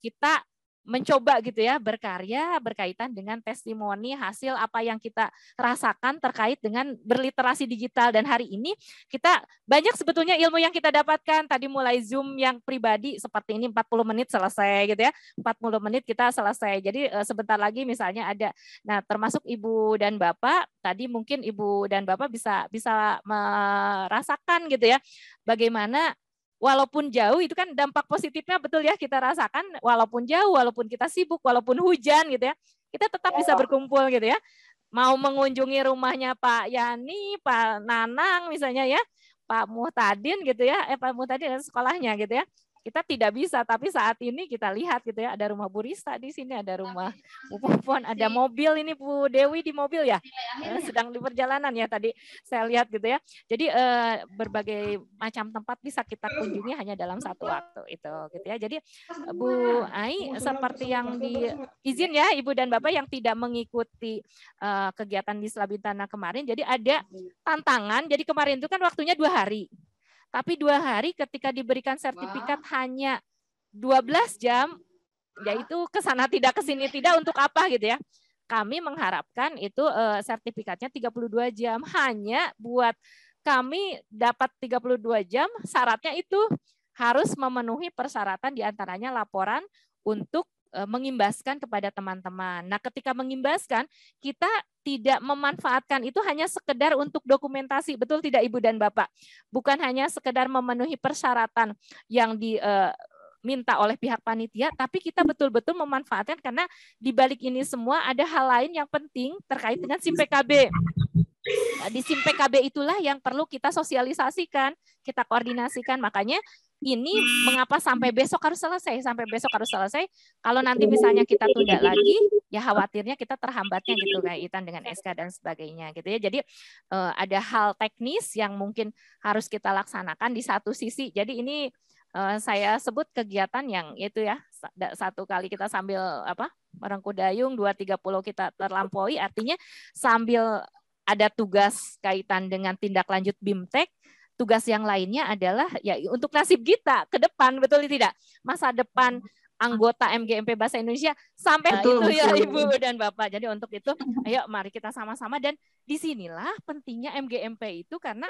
kita mencoba gitu ya berkarya berkaitan dengan testimoni hasil apa yang kita rasakan terkait dengan berliterasi digital. Dan hari ini kita banyak sebetulnya ilmu yang kita dapatkan, tadi mulai Zoom yang pribadi seperti ini 40 menit selesai gitu ya, 40 menit kita selesai. Jadi sebentar lagi misalnya ada, nah termasuk Ibu dan Bapak tadi mungkin Ibu dan Bapak bisa merasakan gitu ya bagaimana walaupun jauh itu kan dampak positifnya betul ya kita rasakan, walaupun jauh, walaupun kita sibuk, walaupun hujan gitu ya, kita tetap bisa berkumpul gitu ya. Mau mengunjungi rumahnya Pak Yani, Pak Nanang misalnya ya, Pak Muhtadin gitu ya, Pak Muhtadin sekolahnya gitu ya. Kita tidak bisa, tapi saat ini kita lihat gitu ya, ada rumah Bu Rista di sini, ada rumah Bu Popon, ada mobil ini Bu Dewi di mobil ya, sedang di perjalanan ya tadi saya lihat gitu ya. Jadi berbagai macam tempat bisa kita kunjungi hanya dalam satu waktu itu gitu ya. Jadi Bu Ai seperti yang izin ya Ibu dan Bapak yang tidak mengikuti kegiatan di Slabintana kemarin, jadi ada tantangan. Jadi kemarin itu kan waktunya 2 hari. Tapi 2 hari ketika diberikan sertifikat hanya 12 jam, yaitu ke sana tidak ke sini tidak, untuk apa gitu ya. Kami mengharapkan itu sertifikatnya 32 jam. Hanya buat kami dapat 32 jam, syaratnya itu harus memenuhi persyaratan diantaranya laporan untuk mengimbaskan kepada teman-teman. Nah, ketika mengimbaskan, kita tidak memanfaatkan itu hanya sekedar untuk dokumentasi, betul tidak Ibu dan Bapak? Bukan hanya sekedar memenuhi persyaratan yang diminta oleh pihak panitia, tapi kita betul-betul memanfaatkan karena di balik ini semua ada hal lain yang penting terkait dengan SIM PKB. Di SIM PKB itulah yang perlu kita sosialisasikan, kita koordinasikan. Makanya ini mengapa sampai besok harus selesai, Kalau nanti misalnya kita tunda lagi, ya khawatirnya kita terhambatnya gitu kaitan dengan SK dan sebagainya gitu ya. Jadi ada hal teknis yang mungkin harus kita laksanakan di satu sisi. Jadi ini saya sebut kegiatan yang itu ya, satu kali kita sambil Marangkudayung 2.30 kita terlampaui, artinya sambil ada tugas kaitan dengan tindak lanjut BIMTEK, tugas yang lainnya adalah ya untuk nasib kita ke depan, betul tidak? Masa depan anggota MGMP Bahasa Indonesia sampai Betul, itu ya betul. Ibu dan Bapak. Jadi untuk itu ayo mari kita sama-sama, dan disinilah pentingnya MGMP itu karena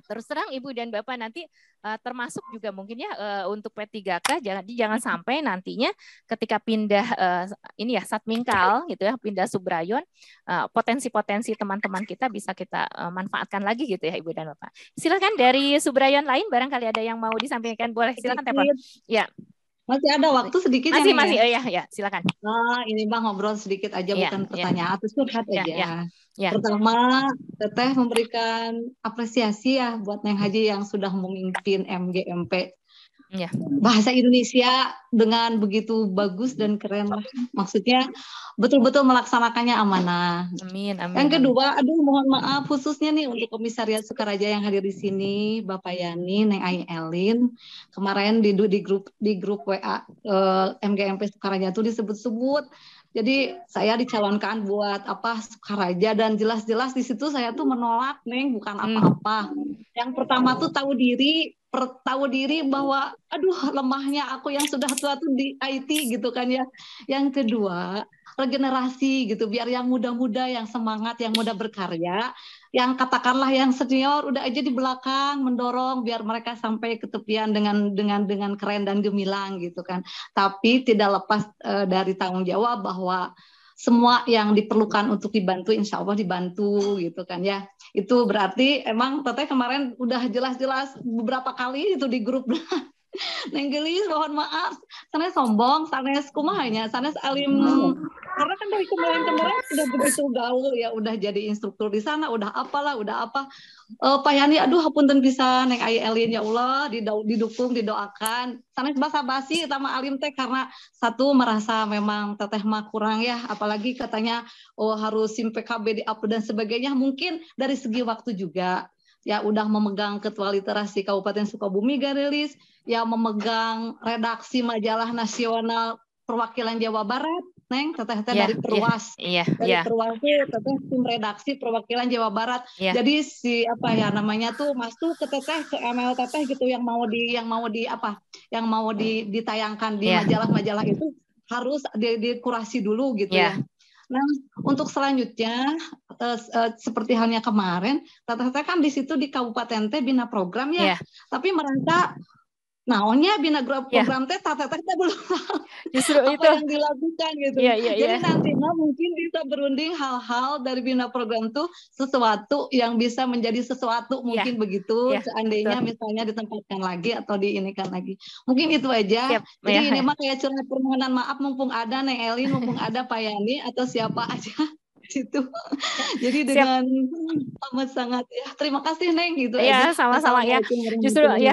terus terang Ibu dan Bapak nanti termasuk juga mungkin ya untuk P3K jangan sampai nantinya ketika pindah ini ya Satmingkal gitu ya, pindah Subrayon, potensi-potensi teman-teman kita bisa kita manfaatkan lagi gitu ya Ibu dan Bapak. Silakan dari Subrayon lain barangkali ada yang mau disampaikan, boleh silakan telepon. Ya. Masih ada waktu sedikit masih, ya? Masih, ya silakan. Ini Bang ngobrol sedikit aja, bukan pertanyaan atau curhat aja. Ya. Pertama, Teteh memberikan apresiasi ya buat Neng Haji yang sudah memimpin MGMP. Ya. Bahasa Indonesia dengan begitu bagus dan keren lah. Maksudnya betul-betul melaksanakannya amanah. Amin. Yang kedua, mohon maaf khususnya nih untuk Komisariat Sukaraja yang hadir di sini, Bapak Yani, Neng Ai Elin. Kemarin di grup WA MGMP Sukaraja itu disebut-sebut. Jadi saya dicalonkan buat Sukaraja, dan jelas-jelas di situ saya tuh menolak, Neng, bukan apa-apa. Yang pertama tuh tahu diri bahwa lemahnya aku yang sudah tua tuh di IT gitu kan ya. Yang kedua, regenerasi gitu, biar yang muda-muda, yang semangat, yang muda berkarya, yang katakanlah yang senior udah aja di belakang mendorong biar mereka sampai ke tepian dengan keren dan gemilang gitu kan. Tapi tidak lepas dari tanggung jawab bahwa semua yang diperlukan untuk dibantu, insya Allah dibantu gitu kan ya. Itu berarti emang Teteh kemarin udah jelas-jelas beberapa kali itu di grup Neng Gelis, mohon maaf, sanes sombong, sanes kumahanya, sanes alim, karena kan dari kemarin-kemarin sudah begitu gaul ya, udah jadi instruktur di sana, udah apa. Pak Yani, hapunten bisa Neng Ai Elin, ya Allah, didukung, didoakan. Sanes basa-basi sama alim teh karena satu merasa memang Teteh mah kurang ya, apalagi katanya harus SIM PKB di up dan sebagainya, mungkin dari segi waktu juga. Ya udah memegang ketua literasi Kabupaten Sukabumi Garilis, ya memegang redaksi majalah nasional perwakilan Jawa Barat, Neng, Teteh dari Perwas. Dari Perwas itu Teteh tim redaksi perwakilan Jawa Barat. Jadi namanya tuh masuk ke Teteh, ke email Teteh gitu, yang mau ditayangkan di majalah-majalah itu harus dikurasi dulu gitu ya. Nah, untuk selanjutnya seperti halnya kemarin, Teteh kan di situ di Kabupaten teh bina program ya, tapi merasa naonnya bina program teh Teteh belum tahu justru apa itu yang dilakukan gitu. Jadi nantinya mungkin bisa berunding hal-hal dari bina program tuh sesuatu yang bisa menjadi sesuatu mungkin begitu seandainya misalnya ditempatkan lagi atau diinikan lagi. Mungkin itu aja. Jadi ini mah kayak curhat permohonan maaf, mumpung ada Neng Elin, mumpung ada Pak Yani atau siapa aja situ. Jadi dengan amat sangat ya. Terima kasih Neng gitu aja. Sama-sama ya. Justru ya.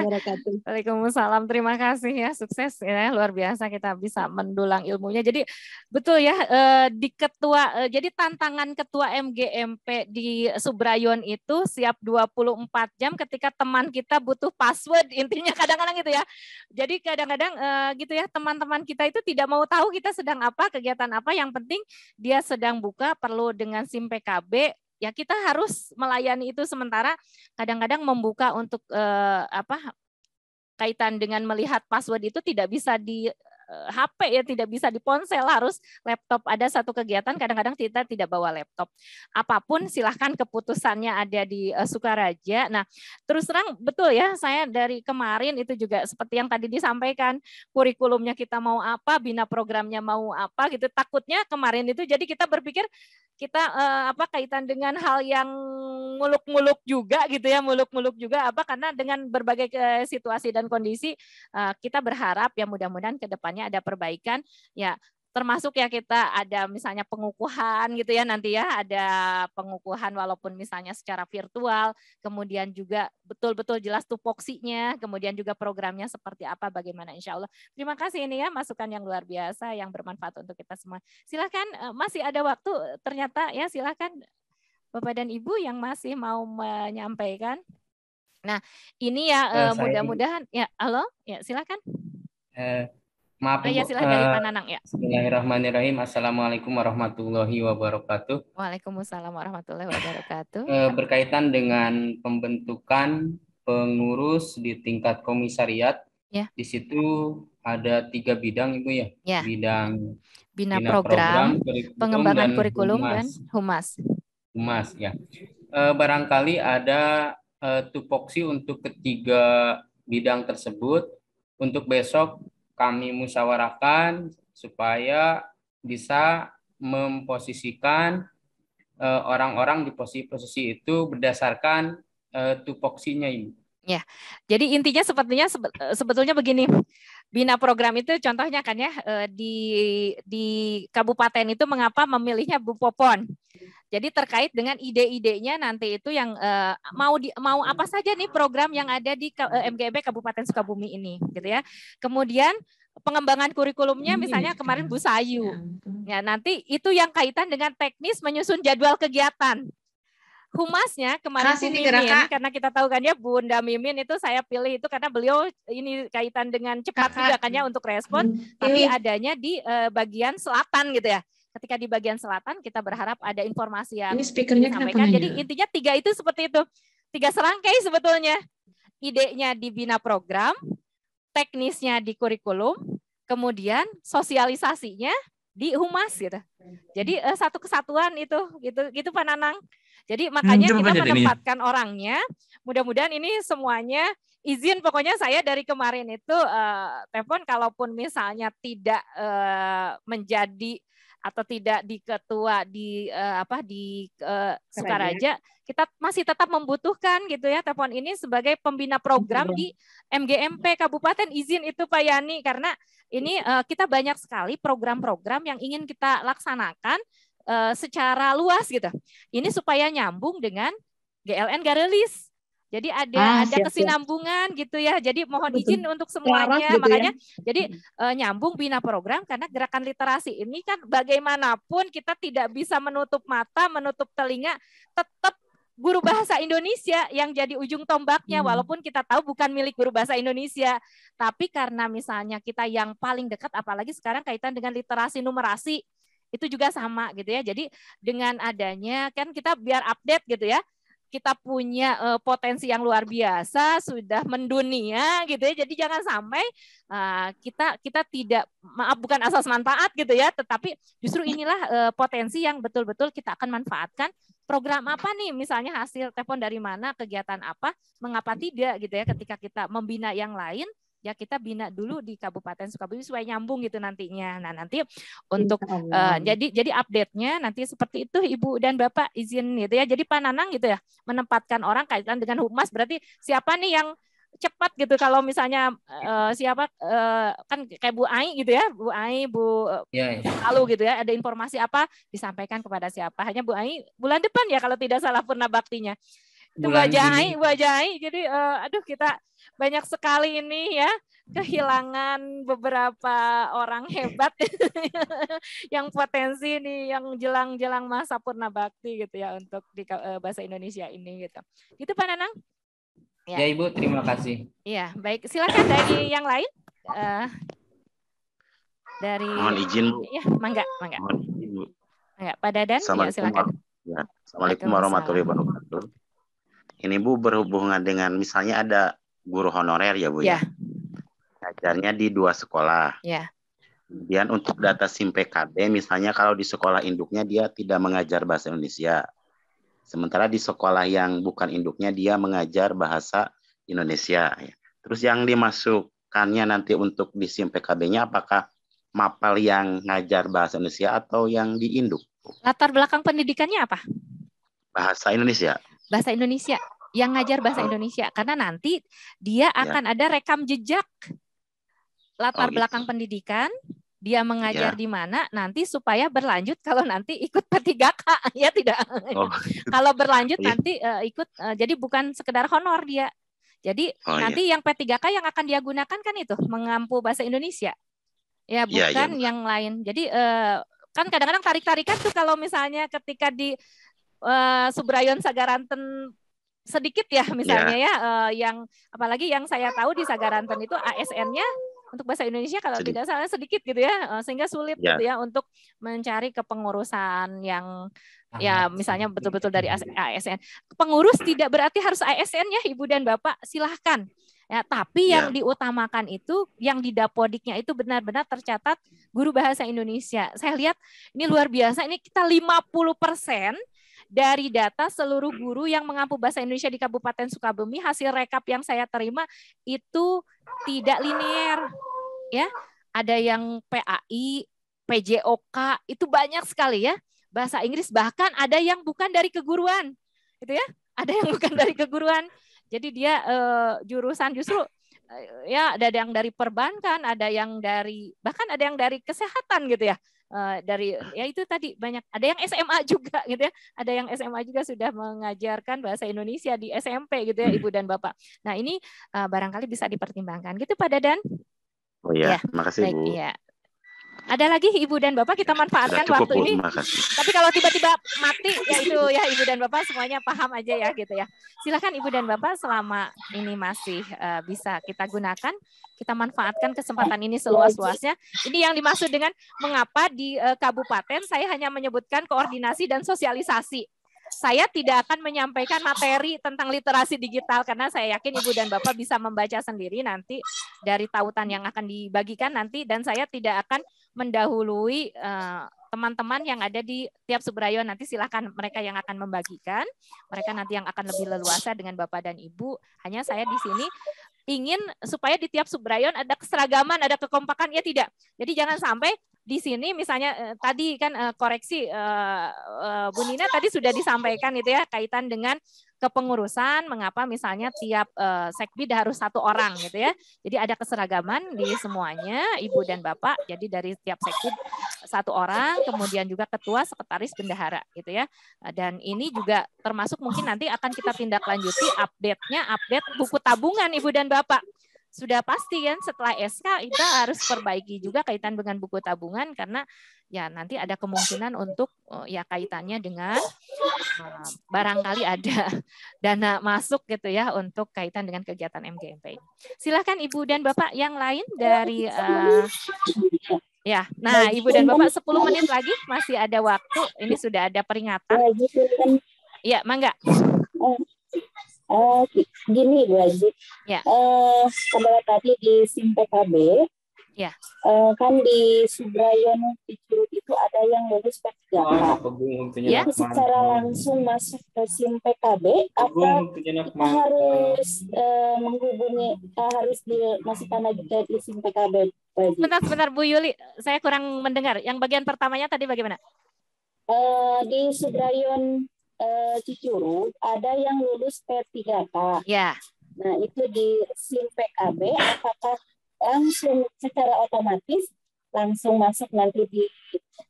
Waalaikumsalam. Terima kasih ya. Sukses ya. Luar biasa kita bisa mendulang ilmunya. Jadi betul ya di ketua jadi tantangan ketua MGMP di Subrayon itu siap 24 jam ketika teman kita butuh password, intinya kadang-kadang gitu ya. Jadi kadang-kadang gitu ya, teman-teman kita itu tidak mau tahu kita sedang apa, kegiatan apa, yang penting dia sedang buka perlu dengan SIM PKB, ya kita harus melayani itu. Sementara kadang-kadang membuka untuk kaitan dengan melihat password itu tidak bisa di HP ya, tidak bisa di ponsel, harus laptop. Ada satu kegiatan kadang-kadang kita tidak bawa laptop. Apapun silahkan keputusannya ada di Sukaraja. Nah, terus terang betul ya, saya dari kemarin itu juga seperti yang tadi disampaikan, kurikulumnya kita mau apa, bina programnya mau apa gitu. Takutnya kemarin itu jadi kita berpikir kita kaitan dengan hal yang muluk-muluk juga gitu ya, muluk-muluk juga karena dengan berbagai situasi dan kondisi kita berharap ya mudah-mudahan ke depannya ada perbaikan ya, termasuk ya kita ada misalnya pengukuhan gitu ya, nanti ya ada pengukuhan walaupun misalnya secara virtual, kemudian juga betul-betul jelas tupoksinya, kemudian juga programnya seperti apa, bagaimana, insya Allah. Terima kasih ini ya, masukan yang luar biasa yang bermanfaat untuk kita semua. Silakan, masih ada waktu ternyata ya, silakan Bapak dan Ibu yang masih mau menyampaikan. Nah ini ya mudah-mudahan ya, halo ya silakan. Maaf Ya, Ibu. silahkan dari Pak Nanang ya. Bismillahirrahmanirrahim. Assalamualaikum warahmatullahi wabarakatuh. Waalaikumsalam warahmatullahi wabarakatuh. Berkaitan dengan pembentukan pengurus di tingkat komisariat, di situ ada 3 bidang Ibu ya. Bina program, pengembangan kurikulum dan humas. Humas ya. Barangkali ada tupoksi untuk ketiga bidang tersebut. Untuk besok kami musyawarahkan supaya bisa memposisikan orang-orang di posisi-posisi itu berdasarkan tupoksinya ini. Ya, jadi intinya sebetulnya begini, bina program itu contohnya kan ya di kabupaten itu mengapa memilihnya Bu Popon. Jadi terkait dengan ide-idenya nanti itu yang mau apa saja nih program yang ada di MGMP Kabupaten Sukabumi ini, gitu ya. Kemudian pengembangan kurikulumnya misalnya kemarin Bu Sayu. Ya, nanti itu yang kaitan dengan teknis menyusun jadwal kegiatan. Humasnya kemarin Bu Mimin, karena kita tahu kan ya Bunda Mimin itu saya pilih itu karena beliau ini kaitan dengan cepat juga kan ya untuk respon, tapi adanya di bagian selatan gitu ya. Ketika di bagian selatan kita berharap ada informasi yang disampaikan. Jadi intinya 3 itu seperti itu, 3 serangkai sebetulnya. Idenya di bina program, teknisnya di kurikulum, kemudian sosialisasinya di humas gitu. Jadi satu kesatuan itu gitu Pak Nanang. Jadi makanya kita menempatkan orangnya. Mudah-mudahan ini semuanya izin. Pokoknya saya dari kemarin itu telepon kalaupun misalnya tidak menjadi atau tidak di ketua di Sukaraja, kita masih tetap membutuhkan gitu ya telepon ini sebagai pembina program di MGMP Kabupaten. Izin itu Pak Yani, karena ini kita banyak sekali program-program yang ingin kita laksanakan secara luas gitu. Ini supaya nyambung dengan GLN Garelis. Jadi ada kesinambungan gitu ya. Jadi mohon izin untuk semuanya. Gitu makanya ya. Jadi nyambung bina program karena gerakan literasi ini kan bagaimanapun kita tidak bisa menutup mata, menutup telinga, tetap guru bahasa Indonesia yang jadi ujung tombaknya, walaupun kita tahu bukan milik guru bahasa Indonesia, tapi karena misalnya kita yang paling dekat, apalagi sekarang kaitan dengan literasi numerasi, itu juga sama gitu ya. Jadi dengan adanya kan kita biar update gitu ya, kita punya potensi yang luar biasa, sudah mendunia gitu ya. Jadi jangan sampai kita tidak, maaf bukan asas manfaat gitu ya, tetapi justru inilah potensi yang betul-betul kita akan manfaatkan. Program apa nih, misalnya hasil telepon dari mana, kegiatan apa, mengapa tidak gitu ya, ketika kita membina yang lain, ya kita bina dulu di Kabupaten Sukabumi supaya nyambung gitu nantinya. Nah nanti untuk jadi update-nya nanti seperti itu Ibu dan Bapak izin gitu ya. Jadi Pak Nanang gitu ya menempatkan orang kaitan dengan humas, berarti siapa nih yang cepat gitu kalau misalnya siapa kan kayak Bu Ai gitu ya, Bu Ai, Bu lalu gitu ya, ada informasi apa disampaikan kepada siapa, hanya Bu Ai bulan depan ya kalau tidak salah purna baktinya. Itu Bu Ajai. Jadi aduh kita banyak sekali ini ya kehilangan beberapa orang hebat yang potensi nih yang jelang masa purna bakti gitu ya untuk di bahasa Indonesia ini gitu. Gitu Pak Nanang. Ya Ibu, terima kasih. Iya, baik. Silakan dari yang lain. Dari mohon izin Bu. Iya, mangga. Mohon izin Bu. Mangga, Pak Dadan, ya silakan. Assalamualaikum warahmatullahi wabarakatuh. Ini Bu berhubungan dengan misalnya ada guru honorer ya Bu ya. Ngajarnya di 2 sekolah. Ya. Kemudian untuk data SIM PKB misalnya kalau di sekolah induknya dia tidak mengajar bahasa Indonesia. Sementara di sekolah yang bukan induknya dia mengajar bahasa Indonesia. Terus yang dimasukkannya nanti untuk di SIM PKB-nya apakah mapal yang ngajar bahasa Indonesia atau yang di induk? Latar belakang pendidikannya apa? Bahasa Indonesia. Bahasa Indonesia, yang ngajar bahasa Indonesia. Karena nanti dia akan ada rekam jejak latar belakang pendidikan, dia mengajar di mana, nanti supaya berlanjut kalau nanti ikut P3K, ya tidak. Kalau berlanjut nanti ikut, jadi bukan sekedar honor dia. Jadi nanti yang P3K yang akan dia gunakan kan itu, mengampu bahasa Indonesia. Ya bukan yang lain. Jadi kan kadang-kadang tarik-tarikan tuh kalau misalnya ketika di Subrayon Sagaranten sedikit ya misalnya yang apalagi yang saya tahu di Sagaranten itu ASN-nya Untuk bahasa Indonesia kalau tidak salah sedikit gitu ya, sehingga sulit gitu ya untuk mencari kepengurusan yang ya misalnya betul-betul dari ASN. Pengurus tidak berarti harus ASN ya Ibu dan Bapak, silahkan. Ya, tapi yang diutamakan itu, yang di Dapodiknya itu benar-benar tercatat guru bahasa Indonesia. Saya lihat ini luar biasa, ini kita 50% dari data seluruh guru yang mengampu bahasa Indonesia di Kabupaten Sukabumi, hasil rekap yang saya terima itu tidak linear. Ya, ada yang PAI, PJOK, itu banyak sekali ya. Bahasa Inggris, bahkan ada yang bukan dari keguruan. Gitu ya. Ada yang bukan dari keguruan. Jadi dia jurusan justru ya ada yang dari perbankan, ada yang dari bahkan ada yang dari kesehatan gitu ya. Dari ya itu tadi banyak, ada yang SMA juga gitu ya, ada yang SMA juga sudah mengajarkan bahasa Indonesia di SMP gitu ya Ibu dan Bapak. Nah ini barangkali bisa dipertimbangkan gitu Pak Dadan. Oh ya, makasih Bu. Ya. Ada lagi Ibu dan Bapak, kita manfaatkan cukup, waktu Bu, ini. makasih. Tapi kalau tiba-tiba mati ya itu ya Ibu dan Bapak semuanya paham aja ya gitu ya. Silakan Ibu dan Bapak selama ini masih bisa kita gunakan, kita manfaatkan kesempatan ini seluas-luasnya. Ini yang dimaksud dengan mengapa di kabupaten saya hanya menyebutkan koordinasi dan sosialisasi. Saya tidak akan menyampaikan materi tentang literasi digital karena saya yakin Ibu dan Bapak bisa membaca sendiri nanti dari tautan yang akan dibagikan nanti, dan saya tidak akan mendahului teman-teman yang ada di tiap subrayon. Nanti silakan mereka yang akan membagikan, mereka nanti yang akan lebih leluasa dengan Bapak dan Ibu. Hanya saya di sini ingin supaya di tiap subrayon ada keseragaman, ada kekompakan, ya tidak. Jadi jangan sampai di sini misalnya tadi kan koreksi Bu Nina tadi sudah disampaikan itu ya kaitan dengan kepengurusan, mengapa misalnya tiap sekbid harus 1 orang gitu ya. Jadi ada keseragaman di semuanya Ibu dan Bapak. Jadi dari tiap sekbid 1 orang, kemudian juga ketua, sekretaris, bendahara gitu ya. Dan ini juga termasuk mungkin nanti akan kita tindak lanjuti update-nya, update buku tabungan Ibu dan Bapak. Sudah pasti kan setelah SK kita harus perbaiki juga kaitan dengan buku tabungan karena ya nanti ada kemungkinan untuk ya kaitannya dengan barangkali ada dana masuk gitu ya untuk kaitan dengan kegiatan MGMP. Silakan Ibu dan Bapak yang lain dari ya. Nah, Ibu dan Bapak 10 menit lagi masih ada waktu. Ini sudah ada peringatan. Ya, mangga. Gini Bu Haji, ya. Pada tadi di SIM PKB, ya. Kan di Subrayon Cicurug itu ada yang lulus P3K. Ya. Itu secara langsung masuk ke SIM PKB atau kita harus menghubungi, harus dimasukkan lagi ke SIM PKB? Sebentar Bu Yuli, saya kurang mendengar. Yang bagian pertamanya tadi bagaimana? Di Subrayon Cicurug ada yang lulus P3K. Ya. Nah, itu di SIM PKB apakah langsung secara otomatis langsung masuk nanti di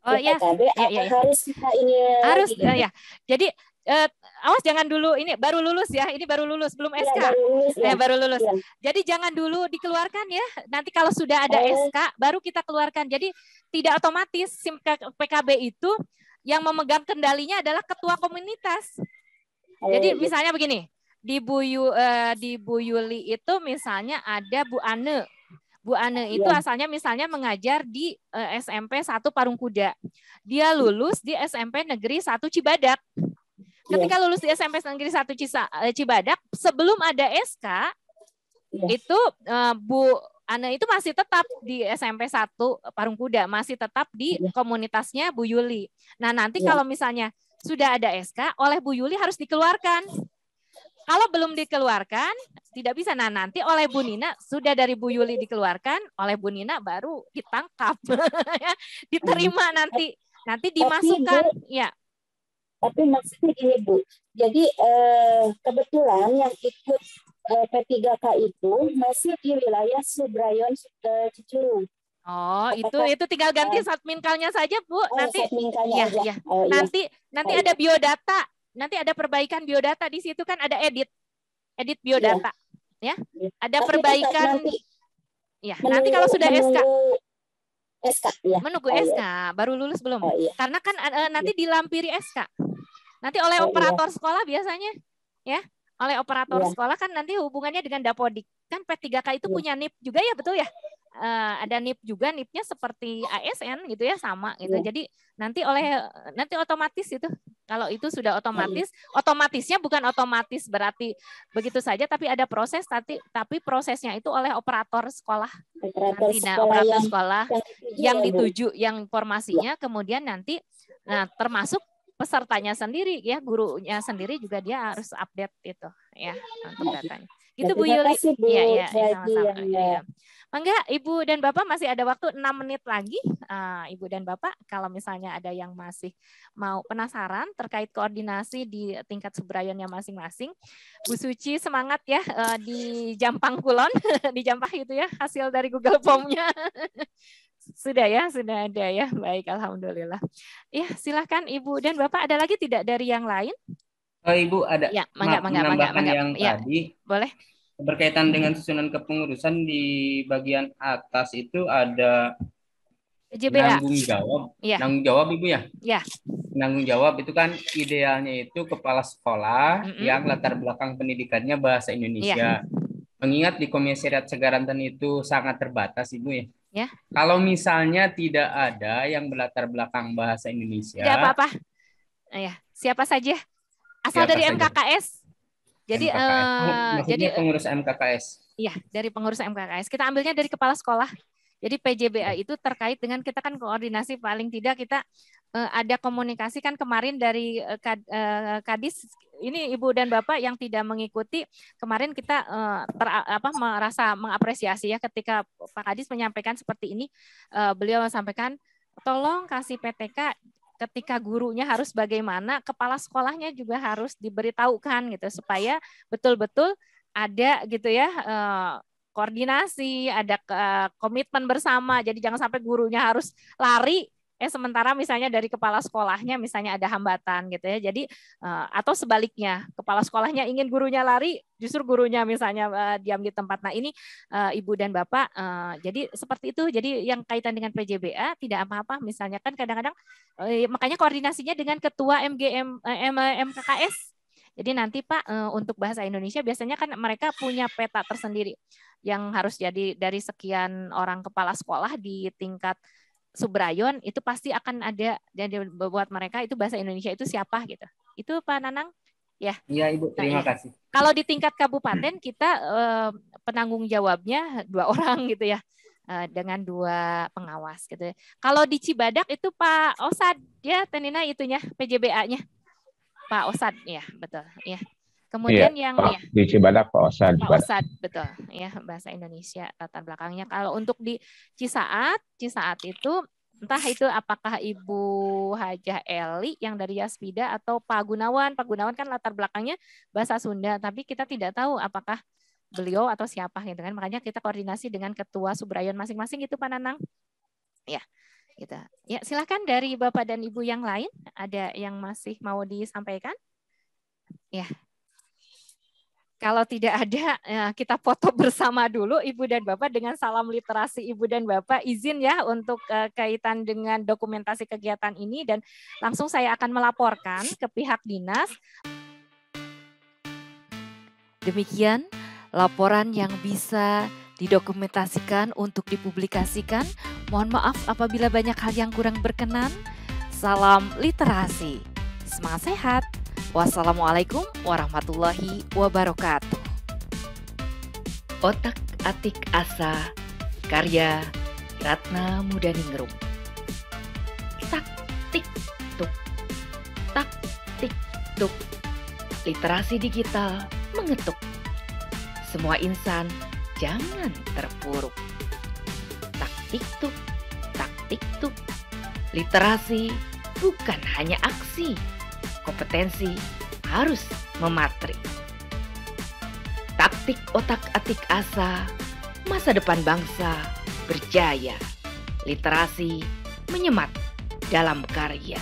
PKB atau harus kita ini harus lagi, ya. Jadi awas jangan dulu, ini baru lulus ya. Ini baru lulus belum SK. Baru lulus. Ya. Jadi jangan dulu dikeluarkan ya. Nanti kalau sudah ada SK baru kita keluarkan. Jadi tidak otomatis SIM PKB itu yang memegang kendalinya adalah ketua komunitas. Jadi misalnya begini, di Bu Yuli itu misalnya ada Bu Ane. Bu Ane itu asalnya misalnya mengajar di SMP 1 Parungkuda. Dia lulus di SMP Negeri 1 Cibadak. Ketika lulus di SMP Negeri 1 Cibadak, sebelum ada SK, itu Bu Ana itu masih tetap di SMP 1 Parungkuda, masih tetap di komunitasnya Bu Yuli. Nah, nanti kalau misalnya sudah ada SK, oleh Bu Yuli harus dikeluarkan. Kalau belum dikeluarkan, tidak bisa. Nah, nanti oleh Bu Nina, sudah dari Bu Yuli dikeluarkan, oleh Bu Nina baru ditangkap. Diterima nanti dimasukkan. Ya. Tapi maksudnya gini Bu, jadi kebetulan yang ikut P3K itu masih di wilayah Subrayon Cicurug. Oh, itu tinggal ganti satminkalnya saja, Bu. Nanti aja. Nanti ada biodata. Nanti ada perbaikan biodata di situ kan ada edit biodata. Ya. Ada perbaikan. Nanti kalau sudah SK ya. Menunggu SK, baru lulus belum? Karena kan nanti dilampiri SK. Nanti oleh operator sekolah biasanya, ya. Oleh operator sekolah kan nanti hubungannya dengan Dapodik. Kan P3K itu punya NIP juga ya, betul ya? ada NIP juga, NIP-nya seperti ASN gitu ya, sama gitu. Jadi nanti otomatis itu, kalau itu sudah otomatisnya bukan otomatis berarti begitu saja, tapi ada proses, tapi prosesnya itu oleh operator sekolah. Operator sekolah yang dituju, yang informasinya kemudian nanti, nah termasuk pesertanya sendiri ya, gurunya sendiri juga dia harus update itu ya untuk datanya. Itu Bu Yuli. Iya, sama-sama. Ya. Mangga Ibu dan Bapak, masih ada waktu 6 menit lagi. Ibu dan Bapak, kalau misalnya ada yang masih mau penasaran terkait koordinasi di tingkat subrayonnya masing-masing, Bu Suci semangat ya di Jampang Kulon, di Jampang itu ya, hasil dari Google Form-nya. Sudah ada ya. Baik, alhamdulillah. Ya, silahkan Ibu dan Bapak, ada lagi tidak dari yang lain? Ibu ada ya, menambahkan yang tadi. Boleh. Berkaitan dengan susunan kepengurusan di bagian atas itu ada PJBA. Tanggung jawab Ibu ya? Ya. Tanggung jawab itu kan idealnya itu kepala sekolah yang latar belakang pendidikannya bahasa Indonesia. Mengingat di Komisariat Segaranten itu sangat terbatas Ibu ya. Ya. Kalau misalnya tidak ada yang berlatar belakang bahasa Indonesia. Tidak apa-apa. Ya, siapa saja. Asal dari MKKS. Jadi jadi pengurus MKKS. Iya, dari pengurus MKKS. Kita ambilnya dari kepala sekolah. Jadi PJBA itu terkait dengan kita kan koordinasi, paling tidak kita ada komunikasi kan kemarin dari Kadis. Ini Ibu dan Bapak yang tidak mengikuti, kemarin kita merasa mengapresiasi ya ketika Pak Kadis menyampaikan seperti ini. Beliau sampaikan tolong kasih PTK ketika gurunya harus bagaimana, kepala sekolahnya juga harus diberitahukan gitu supaya betul-betul ada gitu ya koordinasi, ada komitmen bersama. Jadi jangan sampai gurunya harus lari sementara misalnya dari kepala sekolahnya misalnya ada hambatan gitu ya. Jadi atau sebaliknya, kepala sekolahnya ingin gurunya lari, justru gurunya misalnya diam di tempat. Nah, ini Ibu dan Bapak jadi seperti itu. Jadi yang kaitan dengan PJBA tidak apa-apa, misalnya kan kadang-kadang makanya koordinasinya dengan ketua MKKS. Jadi nanti Pak untuk bahasa Indonesia biasanya kan mereka punya peta tersendiri yang harus jadi dari sekian orang kepala sekolah di tingkat subrayon, itu pasti akan ada jadi buat mereka itu bahasa Indonesia itu siapa gitu. Itu Pak Nanang ya. Iya Ibu, terima kasih. Kalau di tingkat kabupaten kita penanggung jawabnya 2 orang gitu ya. Dengan 2 pengawas gitu. Kalau di Cibadak itu Pak Osad ya, Tenina itunya PJBA-nya. Pak Osad ya, betul ya. Kemudian yang di Cibadak Pak Osad. Pak Osad, betul ya, bahasa Indonesia latar belakangnya. Kalau untuk di Cisaat itu entah itu apakah Ibu Hajah Eli yang dari Yaspida atau Pak Gunawan. Pak Gunawan kan latar belakangnya bahasa Sunda, tapi kita tidak tahu apakah beliau atau siapa gitu kan. Makanya kita koordinasi dengan ketua subrayon masing-masing itu Pak Nanang. Ya. Gitu. Ya, silakan dari Bapak dan Ibu yang lain, ada yang masih mau disampaikan? Ya. Kalau tidak ada, kita foto bersama dulu Ibu dan Bapak dengan salam literasi Ibu dan Bapak. Izin ya untuk kaitan dengan dokumentasi kegiatan ini dan langsung saya akan melaporkan ke pihak dinas. Demikian laporan yang bisa didokumentasikan untuk dipublikasikan. Mohon maaf apabila banyak hal yang kurang berkenan. Salam literasi. Semangat sehat. Wassalamualaikum warahmatullahi wabarakatuh. Otak-atik asa, karya Ratna Mudaningrum. Tak tik tuk, tak tik tuk. Literasi digital mengetuk. Semua insan jangan terpuruk. Tak tik tuk, tak tik tuk. Literasi bukan hanya aksi. Kompetensi harus mematri. Taktik otak-atik asa, masa depan bangsa berjaya. Literasi menyemat dalam karya.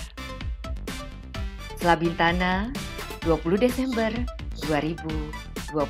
Selabintana, 20 Desember 2021.